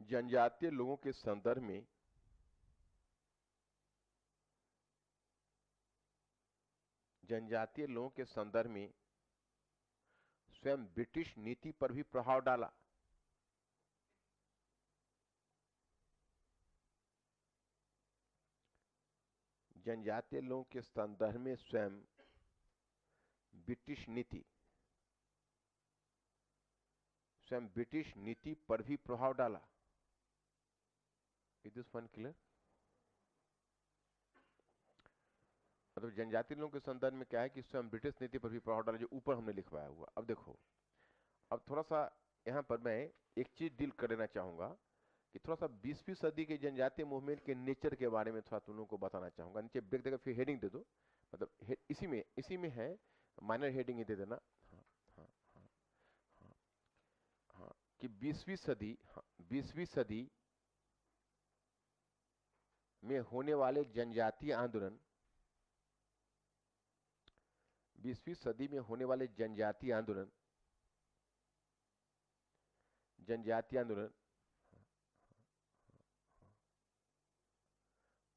जनजातीय लोगों के संदर्भ में जनजातीय लोगों के संदर्भ में स्वयं ब्रिटिश नीति पर भी प्रभाव डाला। जनजातीय लोगों के संदर्भ में स्वयं ब्रिटिश नीति, स्वयं ब्रिटिश नीति पर भी प्रभाव डाला। Is this one clear? मतलब जनजातीय लोगों के संदर्भ में क्या है कि स्वयं ब्रिटिश नीति पर भी प्रभाव डाला, जो ऊपर हमने लिखवाया हुआ। अब देखो, अब थोड़ा सा यहां पर मैं एक चीज डील कर लेना चाहूंगा कि थोड़ा सा 20वीं सदी के जनजातीय मूवमेंट के नेचर के बारे में थोड़ा तुम लोगों को बताना चाहूंगा। नीचे ब्रेक देकर फिर हेडिंग दे दो, मतलब इसी में है, माइनर हेडिंग ही दे देना। हाँ, हाँ, हाँ, हाँ, हाँ, कि 20वीं सदी, हाँ, 20वीं सदी में होने वाले जनजातीय आंदोलन, 20वीं सदी में होने वाले जनजातीय आंदोलन, जनजातीय आंदोलन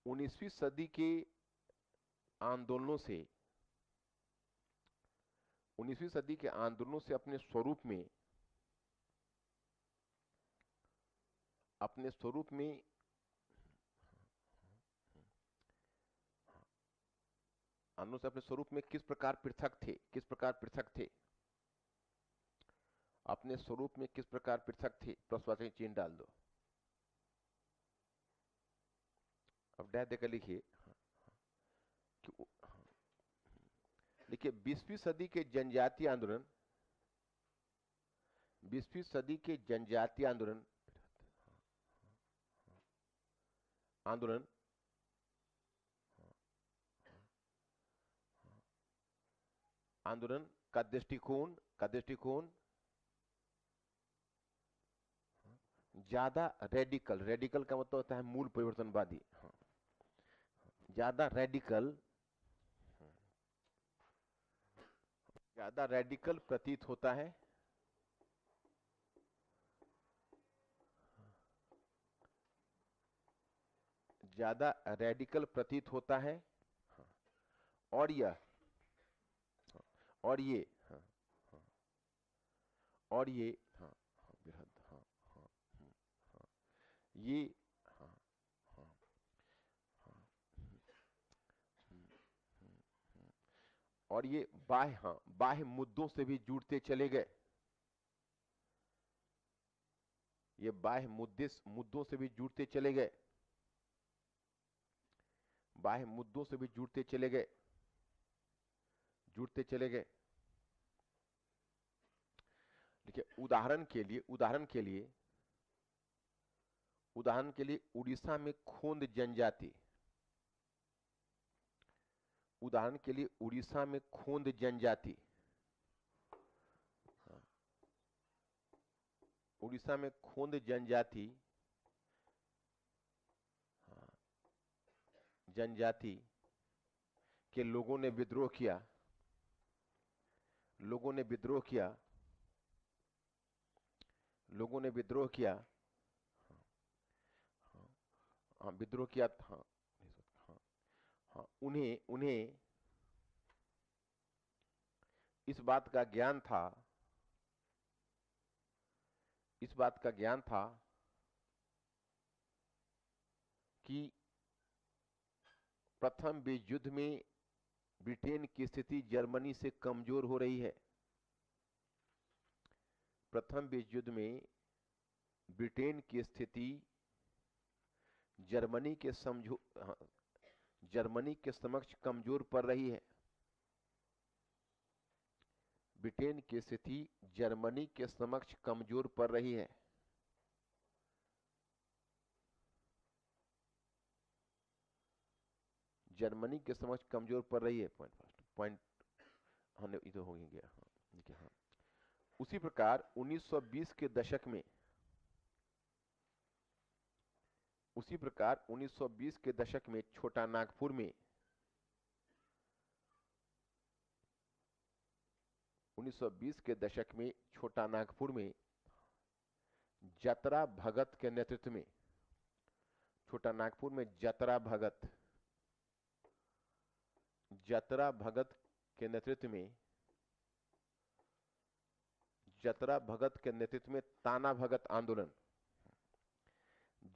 19वीं सदी के आंदोलनों से, 19वीं सदी के आंदोलनों से अपने स्वरूप में आंदोलन से अपने स्वरूप में किस प्रकार पृथक थे, किस प्रकार पृथक थे, अपने स्वरूप में किस प्रकार पृथक थे। प्रश्नवाचक चिन्ह डाल दो। अब डैश देकर लिखिए। देखिए 20वीं सदी के जनजातीय आंदोलन, 20वीं सदी के जनजातीय आंदोलन आंदोलन आंदोलन का दृष्टिकोण ज्यादा रेडिकल, रेडिकल का मतलब होता है मूल परिवर्तनवादी, ज्यादा रेडिकल प्रतीत होता है, ज्यादा रेडिकल प्रतीत होता है। और यह और ये हाँ, हाँ, और ये हाँ, हाँ, बृहद, हाँ, हाँ, हाँ, ये हाँ, हाँ, हाँ, और ये बाह्य, हाँ, बाह्य मुद्दों से भी जुड़ते चले गए। ये बाह्य मुद्दों से भी जुड़ते चले गए, बाह्य मुद्दों से भी जुड़ते चले गए, जुड़ते चले गए। देखिए उदाहरण के लिए उड़ीसा में खोंद जनजाति, उदाहरण के लिए उड़ीसा में खोंद जनजाति उड़ीसा में खोंद जनजाति, हाँ, जनजाति के लोगों ने विद्रोह किया, लोगों ने विद्रोह किया, लोगों ने विद्रोह किया, हाँ, हाँ, विद्रोह किया, हाँ, हाँ, हाँ, उन्हें उन्हें इस बात का ज्ञान था, इस बात का ज्ञान था कि प्रथम विश्व युद्ध में ब्रिटेन की स्थिति जर्मनी से कमजोर हो रही है। प्रथम विश्व युद्ध में ब्रिटेन की स्थिति जर्मनी के जर्मनी के समक्ष कमजोर पड़ रही है। ब्रिटेन की स्थिति जर्मनी के समक्ष कमजोर पड़ रही है। जर्मनी के समक्ष कमजोर पड़ रही है। पॉइंट हाँ इधर हो गया, हाँ, हाँ। उसी प्रकार 1920 के दशक में, उसी प्रकार 1920 के दशक में छोटा नागपुर में 1920 के दशक में छोटा नागपुर में जतरा भगत के नेतृत्व में, छोटा नागपुर में जतरा भगत के नेतृत्व में, जतरा भगत के नेतृत्व में ताना भगत आंदोलन,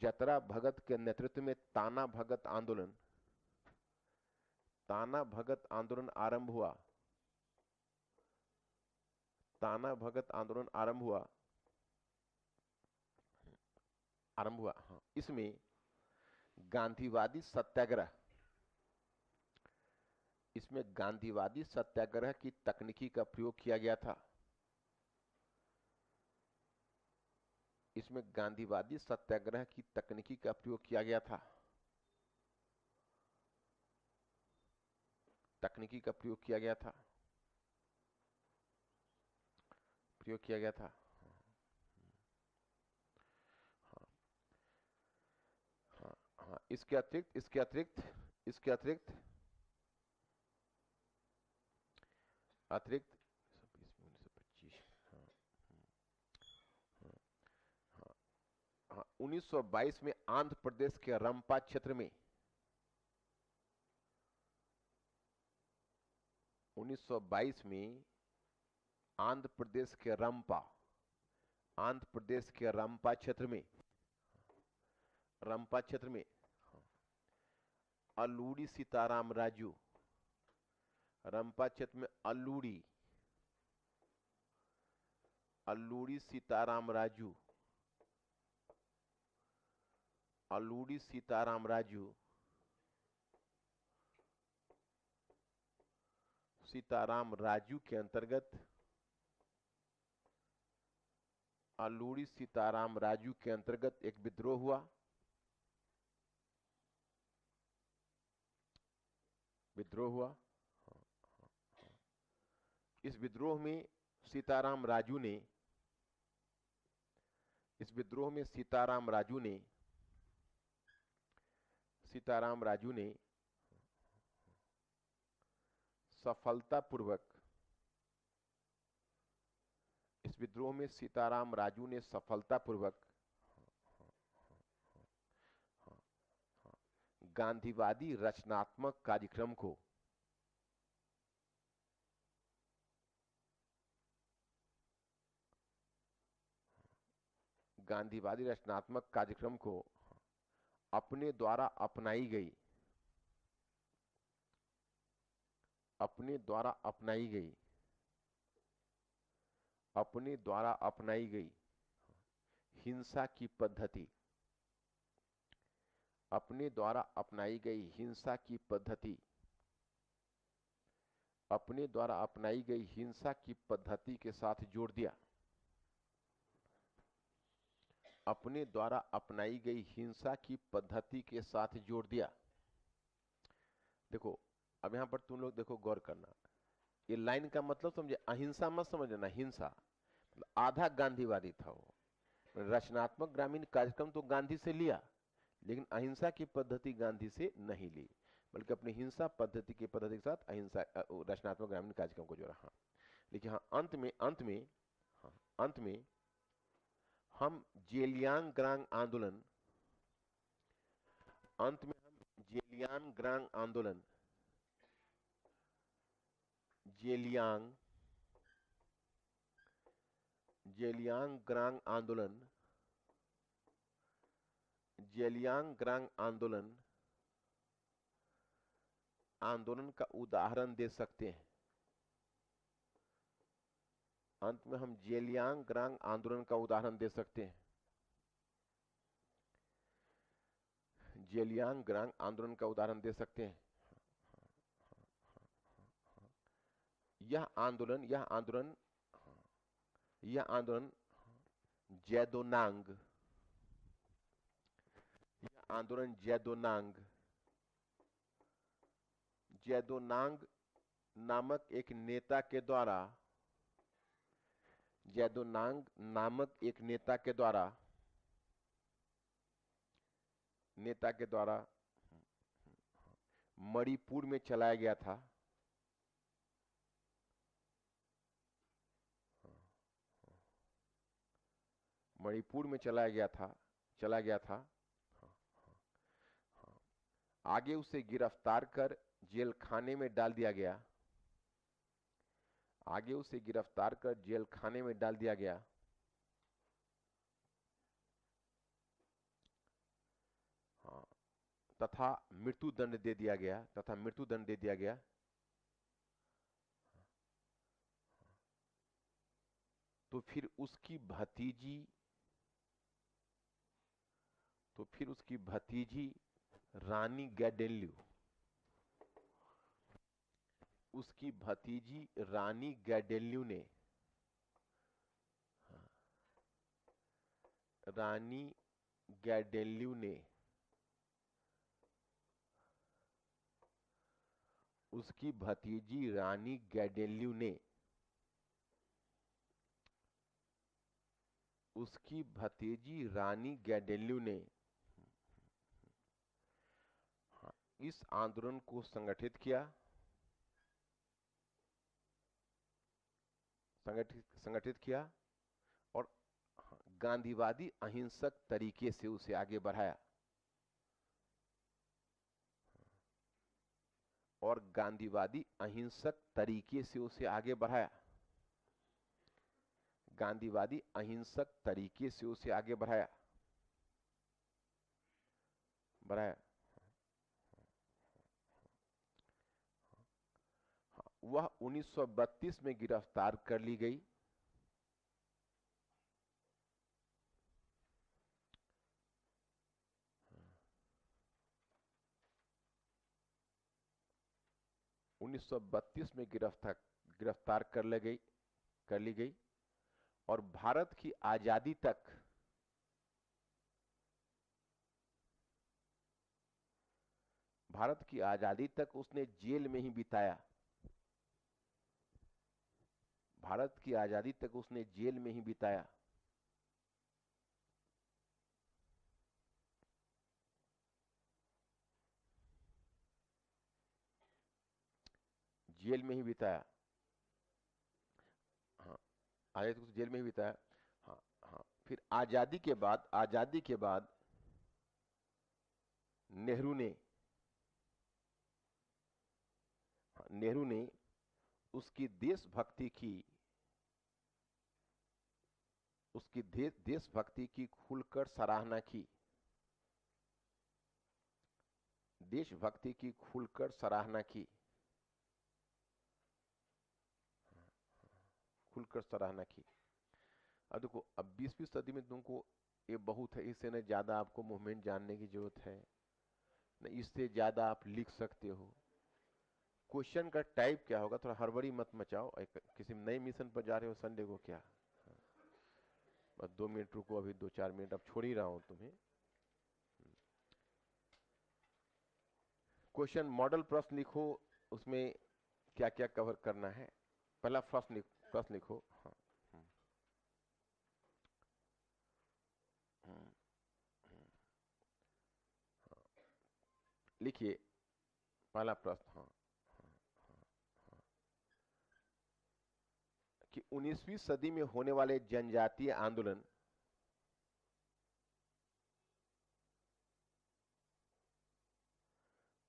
जतरा भगत के नेतृत्व में ताना भगत आंदोलन, ताना भगत आंदोलन आरंभ हुआ, ताना भगत आंदोलन आरंभ हुआ, हाँ। इसमें गांधीवादी सत्याग्रह, इसमें गांधीवादी सत्याग्रह की तकनीकी का प्रयोग किया गया था। इसमें गांधीवादी सत्याग्रह की तकनीकी का प्रयोग किया गया था, तकनीकी का प्रयोग किया गया था, प्रयोग किया गया था। हाँ, हाँ, हाँ। इसके अतिरिक्त इसके अतिरिक्त इसके अतिरिक्त अतिरिक्त 1925, हाँ, हाँ, हाँ, हाँ, 1922 में आंध्र प्रदेश के रंपा क्षेत्र में 1922 में आंध्र प्रदेश के रंपा, आंध्र प्रदेश के रंपा क्षेत्र में, रंपा क्षेत्र में अल्लूरी सीताराम राजू, रंपा क्षेत्र में अल्लूरी सीताराम राजू, अल्लूरी सीताराम राजू, सीताराम राजू के अंतर्गत, अल्लूरी सीताराम राजू के अंतर्गत एक विद्रोह हुआ, विद्रोह हुआ। इस विद्रोह में सीताराम राजू ने, इस विद्रोह में सीताराम राजू ने सफलतापूर्वक, इस विद्रोह में सीताराम राजू ने सफलतापूर्वक गांधीवादी रचनात्मक कार्यक्रम को, गांधीवादी रचनात्मक कार्यक्रम को अपने द्वारा अपनाई गई, अपने द्वारा अपनाई गई, अपने द्वारा अपनाई गई हिंसा की पद्धति, अपने द्वारा अपनाई गई हिंसा की पद्धति, अपने द्वारा अपनाई गई हिंसा की पद्धति के साथ जोड़ दिया, अपने द्वारा अपनाई गई हिंसा की पद्धति के साथ जोड़ दिया। देखो अब यहां पर तुम लोग देखो, गौर करना, ये लाइन का मतलब समझे, अहिंसा मत समझना, हिंसा। आधा गांधीवादी था वो, रचनात्मक ग्रामीण कार्यक्रम तो गांधी से लिया, लेकिन अहिंसा की पद्धति गांधी से नहीं ली, बल्कि अपनी हिंसा पद्धति के साथ अहिंसा रचनात्मक ग्रामीण कार्यक्रम को जोड़ा। हाँ, लेकिन हाँ अंत में हम जेलियांगग्रांग आंदोलन, जेलियांगग्रांग आंदोलन का उदाहरण दे सकते हैं। अंत में हम जेलियांगग्रांग आंदोलन का उदाहरण दे सकते हैं। जेलियांगग्रांग आंदोलन का उदाहरण दे सकते हैं। यह आंदोलन जैदोनांग नामक एक नेता के द्वारा मणिपुर में चलाया गया था। चला गया था। आगे उसे गिरफ्तार कर जेल खाने में डाल दिया गया। हाँ, तथा मृत्युदंड दे दिया गया। तो फिर उसकी भतीजी रानी गैडेल्यू ने इस आंदोलन को संगठित किया और गांधीवादी अहिंसक तरीके से उसे आगे बढ़ाया। गांधीवादी अहिंसक तरीके से उसे आगे बढ़ाया। वह 1932 में गिरफ्तार कर ली गई। 1932 में गिरफ्तार कर ली गई और भारत की आजादी तक उसने जेल में ही बिताया। हाँ, जेल में ही बिताया। हाँ हाँ, फिर आजादी के बाद नेहरू ने उसकी देशभक्ति की खुलकर सराहना की। अब देखो, अब 20वीं सदी में तुमको ये बहुत है, इससे न ज्यादा आपको मूवमेंट जानने की जरूरत है, न इससे ज्यादा आप लिख सकते हो। क्वेश्चन का टाइप क्या होगा, थोड़ा हड़बड़ी मत मचाओ। किसी नए मिशन पर जा रहे हो संडे को क्या? बस 2 मिनट रुको, अभी 2-4 मिनट अब छोड़ ही रहा हूं तुम्हें। क्वेश्चन मॉडल प्रश्न लिखो, उसमें क्या क्या कवर करना है। पहला प्रश्न लिखो। हाँ, लिखिए पहला प्रश्न, हाँ, कि 19वीं सदी में होने वाले जनजातीय आंदोलन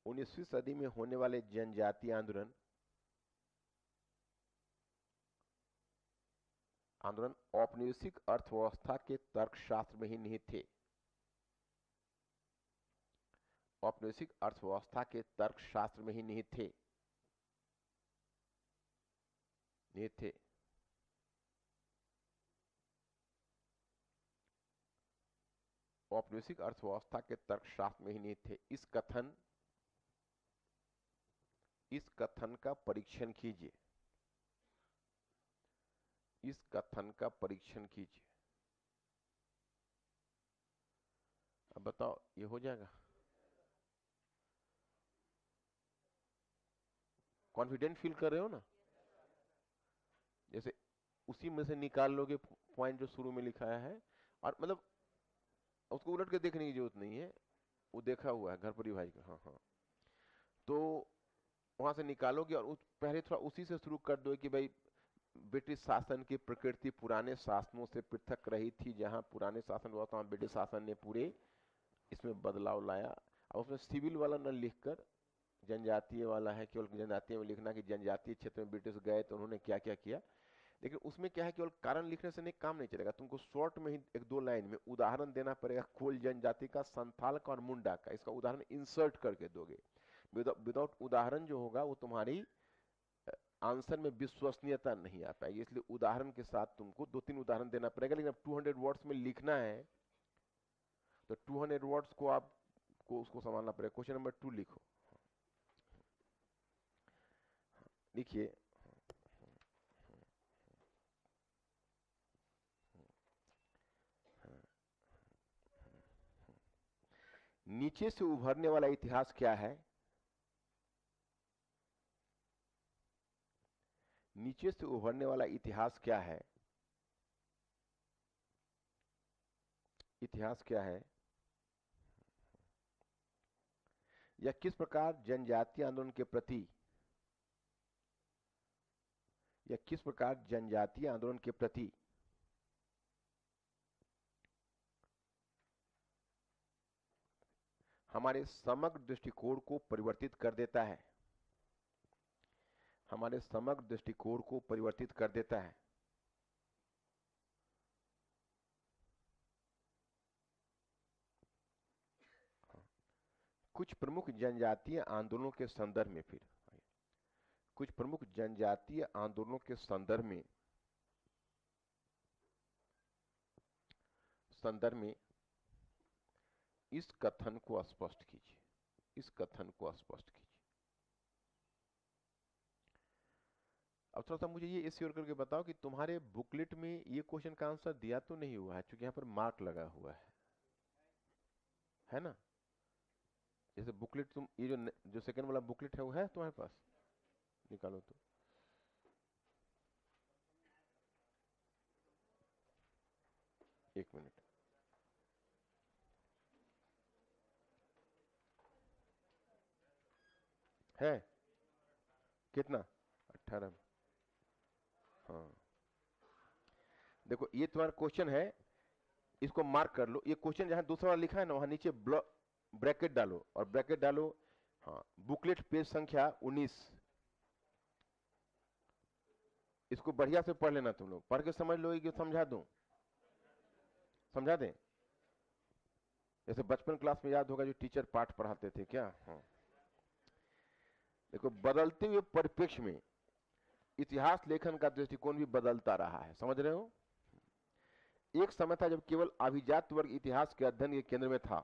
19वीं सदी में होने वाले जनजातीय आंदोलन औपनिवेशिक अर्थव्यवस्था के तर्कशास्त्र में ही निहित थे। औपनिवेशिक अर्थव्यवस्था के तर्कशास्त्र में ही निहित थे। औपनिवेशिक अर्थव्यवस्था के तर्कशास्त्र में ही निहित थे। इस कथन का परीक्षण कीजिए। इस कथन का परीक्षण कीजिए। अब बताओ ये हो जाएगा? कॉन्फिडेंट फील कर रहे हो ना? जैसे उसी में से निकाल लोगे पॉइंट जो शुरू में लिखा है, और मतलब उसको उलट के देखने की जरूरत नहीं है, वो देखा हुआ है घर परिभाषा का। हाँ हाँ, तो वहां से निकालोगे और पहले थोड़ा उसी से शुरू कर दो कि भाई ब्रिटिश शासन की प्रकृति पुराने शासनों से पृथक रही थी। जहां पुराने शासन हुआ था ब्रिटिश शासन ने पूरे इसमें बदलाव लाया। अब उसमें सिविल वाला न लिखकर जनजातीय वाला है, केवल जनजातीय में लिखना कि जनजातीय क्षेत्र में ब्रिटिश गए तो उन्होंने क्या क्या किया। लेकिन उसमें क्या है, केवल कारण लिखने से नहीं काम नहीं चलेगा, तुमको शॉर्ट में ही एक दो लाइन में उदाहरण देना पड़ेगा। कोल जनजाति का, संथाल का और मुंडा का, इसका उदाहरण इंसर्ट करके दोगे। विदाउट उदाहरण जो होगा वो तुम्हारी आंसर में विश्वसनीयता नहीं आ पाएगी, इसलिए उदाहरण के साथ तुमको 2-3 उदाहरण देना पड़ेगा। लेकिन अब 200 वर्ड्स में लिखना है तो 200 वर्ड्स को आपको उसको संभालना पड़ेगा। क्वेश्चन नंबर 2 लिखो। लिखिए, नीचे से उभरने वाला इतिहास क्या है? नीचे से उभरने वाला इतिहास क्या है? इतिहास क्या है? या किस प्रकार जनजातीय आंदोलन के प्रति हमारे समग्र दृष्टिकोण को परिवर्तित कर देता है। हमारे समग्र दृष्टिकोण को परिवर्तित कर देता है। कुछ प्रमुख जनजातीय आंदोलनों के संदर्भ में, फिर कुछ प्रमुख जनजातीय आंदोलनों के संदर्भ में इस कथन को स्पष्ट कीजिए। इस कथन को स्पष्ट कीजिए। अब थोड़ा सा मुझे ये श्योर करके बताओ कि तुम्हारे बुकलेट में ये क्वेश्चन का आंसर दिया तो नहीं हुआ है, क्योंकि यहाँ पर मार्क लगा हुआ है ना? जैसे बुकलेट तुम ये जो सेकंड वाला बुकलेट है वो है तुम्हारे पास? निकालो तो। एक मिनट। है कितना? 18। हाँ देखो ये तुम्हारा क्वेश्चन है, इसको मार्क कर लो। ये क्वेश्चन जहां दूसरा वाला लिखा है ना, वहां नीचे ब्रैकेट डालो और ब्रैकेट डालो। हाँ, बुकलेट पेज संख्या 19। इसको बढ़िया से पढ़ लेना तुम लोग, पढ़ के समझ लो कि समझा दूं, समझा दें। जैसे बचपन क्लास में याद होगा जो टीचर पाठ पढ़ाते थे क्या? हाँ देखो, बदलते हुए परिप्रेक्ष्य में इतिहास लेखन का दृष्टिकोण भी बदलता रहा है, समझ रहे हो? एक समय था जब केवल अभिजात वर्ग इतिहास के अध्ययन के केंद्र में था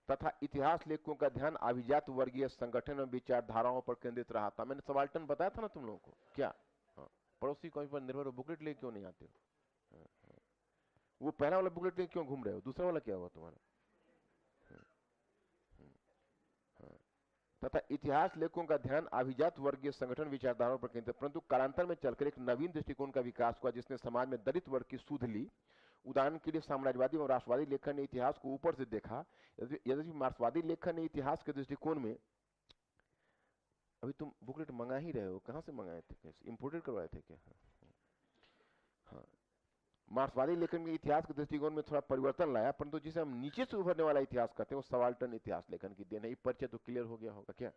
तथा इतिहास लेखकों का ध्यान अभिजात वर्गीय संगठन और विचारधाराओं पर केंद्रित रहा था। मैंने सबाल्टर्न बताया था ना तुम लोगों को, क्या? हाँ, पड़ोसी कहीं पर निर्भर हो, बुकलेट लेके क्यों नहीं आते हो? हाँ, हाँ। वो पहला वाला बुकलेट लेके क्यों घूम रहे हो? दूसरा वाला क्या हुआ तुम्हारा? तथा इतिहास लेखकों का ध्यान अभिजात वर्गीय संगठन विचारधाराओं पर केंद्रित, परंतु कालांतर में चलकर एक नवीन दृष्टिकोण का विकास हुआ जिसने समाज में दलित वर्ग की सुध ली। उदाहरण के लिए साम्राज्यवादी और राष्ट्रवादी लेखन ने इतिहास को ऊपर से देखा, यद्यपि मार्क्सवादी लेखन ने इतिहास के दृष्टिकोण में, अभी तुम बुकलेट मंगा ही रहे हो, कहाँ से मंगाए थे, कैसे इंपोर्टेड करवाए थे क्या? हाँ, मार्क्सवादी लेखन के इतिहास के दृष्टिकोण में थोड़ा परिवर्तन लाया, परंतु जिसे हम नीचे से उभरने वाला इतिहास कहते हैं वो सबाल्टर्न इतिहास लेखन की देन है। ये परिचय तो क्लियर हो गया होगा क्या?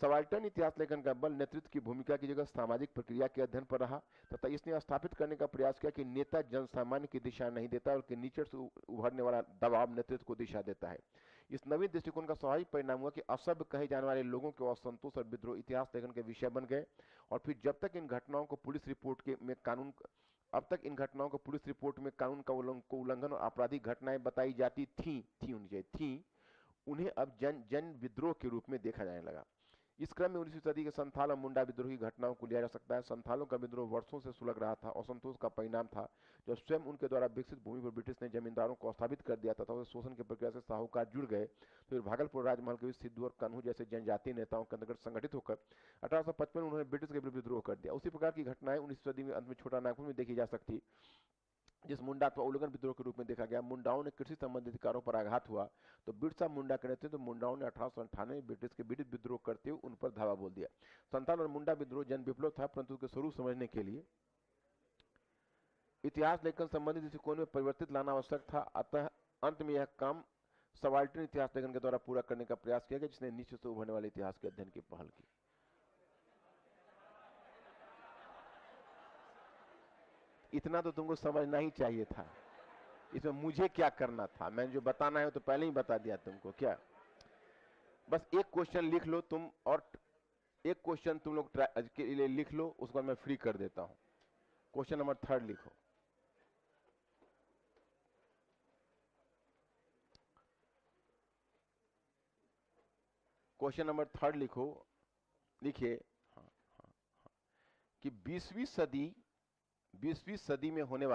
सबाल्टर्न इतिहास लेखन का बल नेतृत्व की भूमिका की जगह सामाजिक प्रक्रिया के अध्ययन पर रहा तथा इसने स्थापित करने का प्रयास किया कि नेता जनसामान्य की दिशा नहीं देता और कि नीचे से उभरने वाला दबाव नेतृत्व को दिशा देता है। इस नवीन दृष्टिकोण का स्वाभाविक परिणाम हुआ कि असभ्य कहे जाने वाले लोगों के असंतोष और विद्रोह इतिहास लेखन के विषय बन गए। और फिर जब तक इन घटनाओं को पुलिस रिपोर्ट के में कानून अब तक इन घटनाओं को पुलिस रिपोर्ट में कानून का उल्लंघन और आपराधिक घटनाएं बताई जाती थी, उन्हें अब जन विद्रोह के रूप में देखा जाने लगा। इस क्रम में 19वीं सदी के संथाल और मुंडा विद्रोह की घटनाओं को लिया जा सकता है। संथालों का विद्रोह वर्षों से सुलग रहा था, असंतोष का परिणाम था जब स्वयं उनके द्वारा विकसित भूमि पर ब्रिटिश ने जमींदारों को स्थापित कर दिया तथा उसे शोषण की प्रक्रिया से साहूकार जुड़ गए। फिर भागलपुर राजमहल के सिद्धू और कन्हू जैसे जनजातीय नेताओं के अंतर्गत संगठित होकर 1855 में उन्होंने ब्रिटिश के विरुद्ध विद्रोह कर दिया। उसी प्रकार की घटनाएं 19वीं सदी में अंत में छोटा नागपुर में देखी जा सकती, जिस मुंडा अथवा उल्लंघन विद्रोह के रूप में देखा गया। मुंडाओं ने कृषि संबंधित अधिकारों पर आघात हुआ तो बिरसा मुंडा के नेतृत्व में मुंडाओं ने 1898 में ब्रिटिश के विरुद्ध विद्रोह करते हुए उन पर धावा बोल दिया। संथाल और मुंडा विद्रोह जन विप्लव था, परंतु उसके स्वरूप समझने के लिए इतिहास लेखन संबंधी दृष्टिकोण में परिवर्तित लाना आवश्यक था। अतः अंत में यह काम सबाल्टर्न इतिहास लेखन के द्वारा पूरा करने का प्रयास किया गया, जिसने नीचे से उभरने वाले इतिहास के अध्ययन की पहल की। इतना तो तुमको समझना ही चाहिए था, इसमें मुझे क्या करना था, मैंने जो बताना है तो पहले ही बता दिया तुमको। क्या बस एक क्वेश्चन लिख लो तुम, और एक क्वेश्चन तुम लोग के लिए लिख लो, उसके बाद मैं फ्री कर देता हूं। क्वेश्चन नंबर 3 लिखो। क्वेश्चन नंबर 3 लिखो, लिखिए कि 20वीं सदी में होने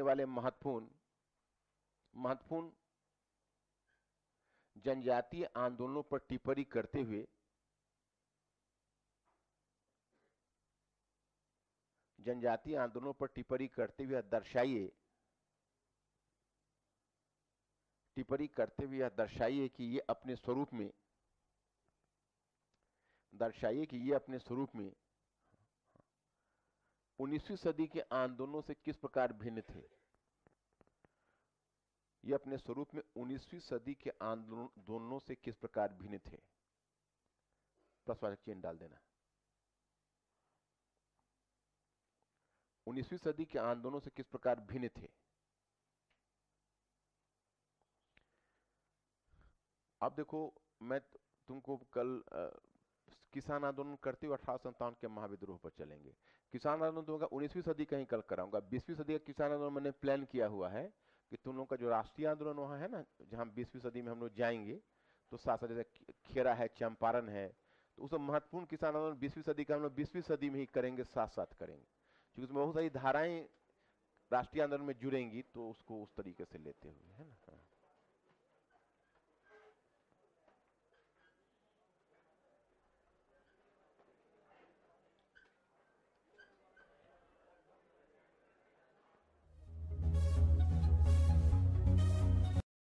वाले महत्वपूर्ण जनजातीय आंदोलनों पर टिप्पणी करते हुए दर्शाइए कि ये अपने स्वरूप में 19वीं सदी के आंदोलनों से किस प्रकार भिन्न थे। ये अपने स्वरूप में 19वीं सदी के आंदोलनों से किस प्रकार भिन्न थे। प्रश्नवाचक चिन्ह डाल देना। 19वीं सदी के आंदोलनों से किस प्रकार भिन्न थे। अब देखो, मैं तुमको कल किसान आंदोलन करते हुए 1857 के महाविद्रोह पर चलेंगे। किसान आंदोलन तो 19वीं सदी का ही कल कराऊंगा। 20वीं सदी का किसान आंदोलन मैंने प्लान किया हुआ है कि तुम लोग का जो राष्ट्रीय आंदोलन वहां है ना, जहां 20वीं सदी में हम लोग जाएंगे, तो साथ साथ जैसे खेरा है, चंपारण है, तो उस महत्वपूर्ण किसान आंदोलन 20वीं सदी का हम लोग 20वीं सदी में ही करेंगे, साथ साथ करेंगे, क्योंकि उसमें बहुत सारी धाराएं राष्ट्रीय आंदोलन में जुड़ेंगी, तो उसको उस तरीके से लेते हुए, है ना।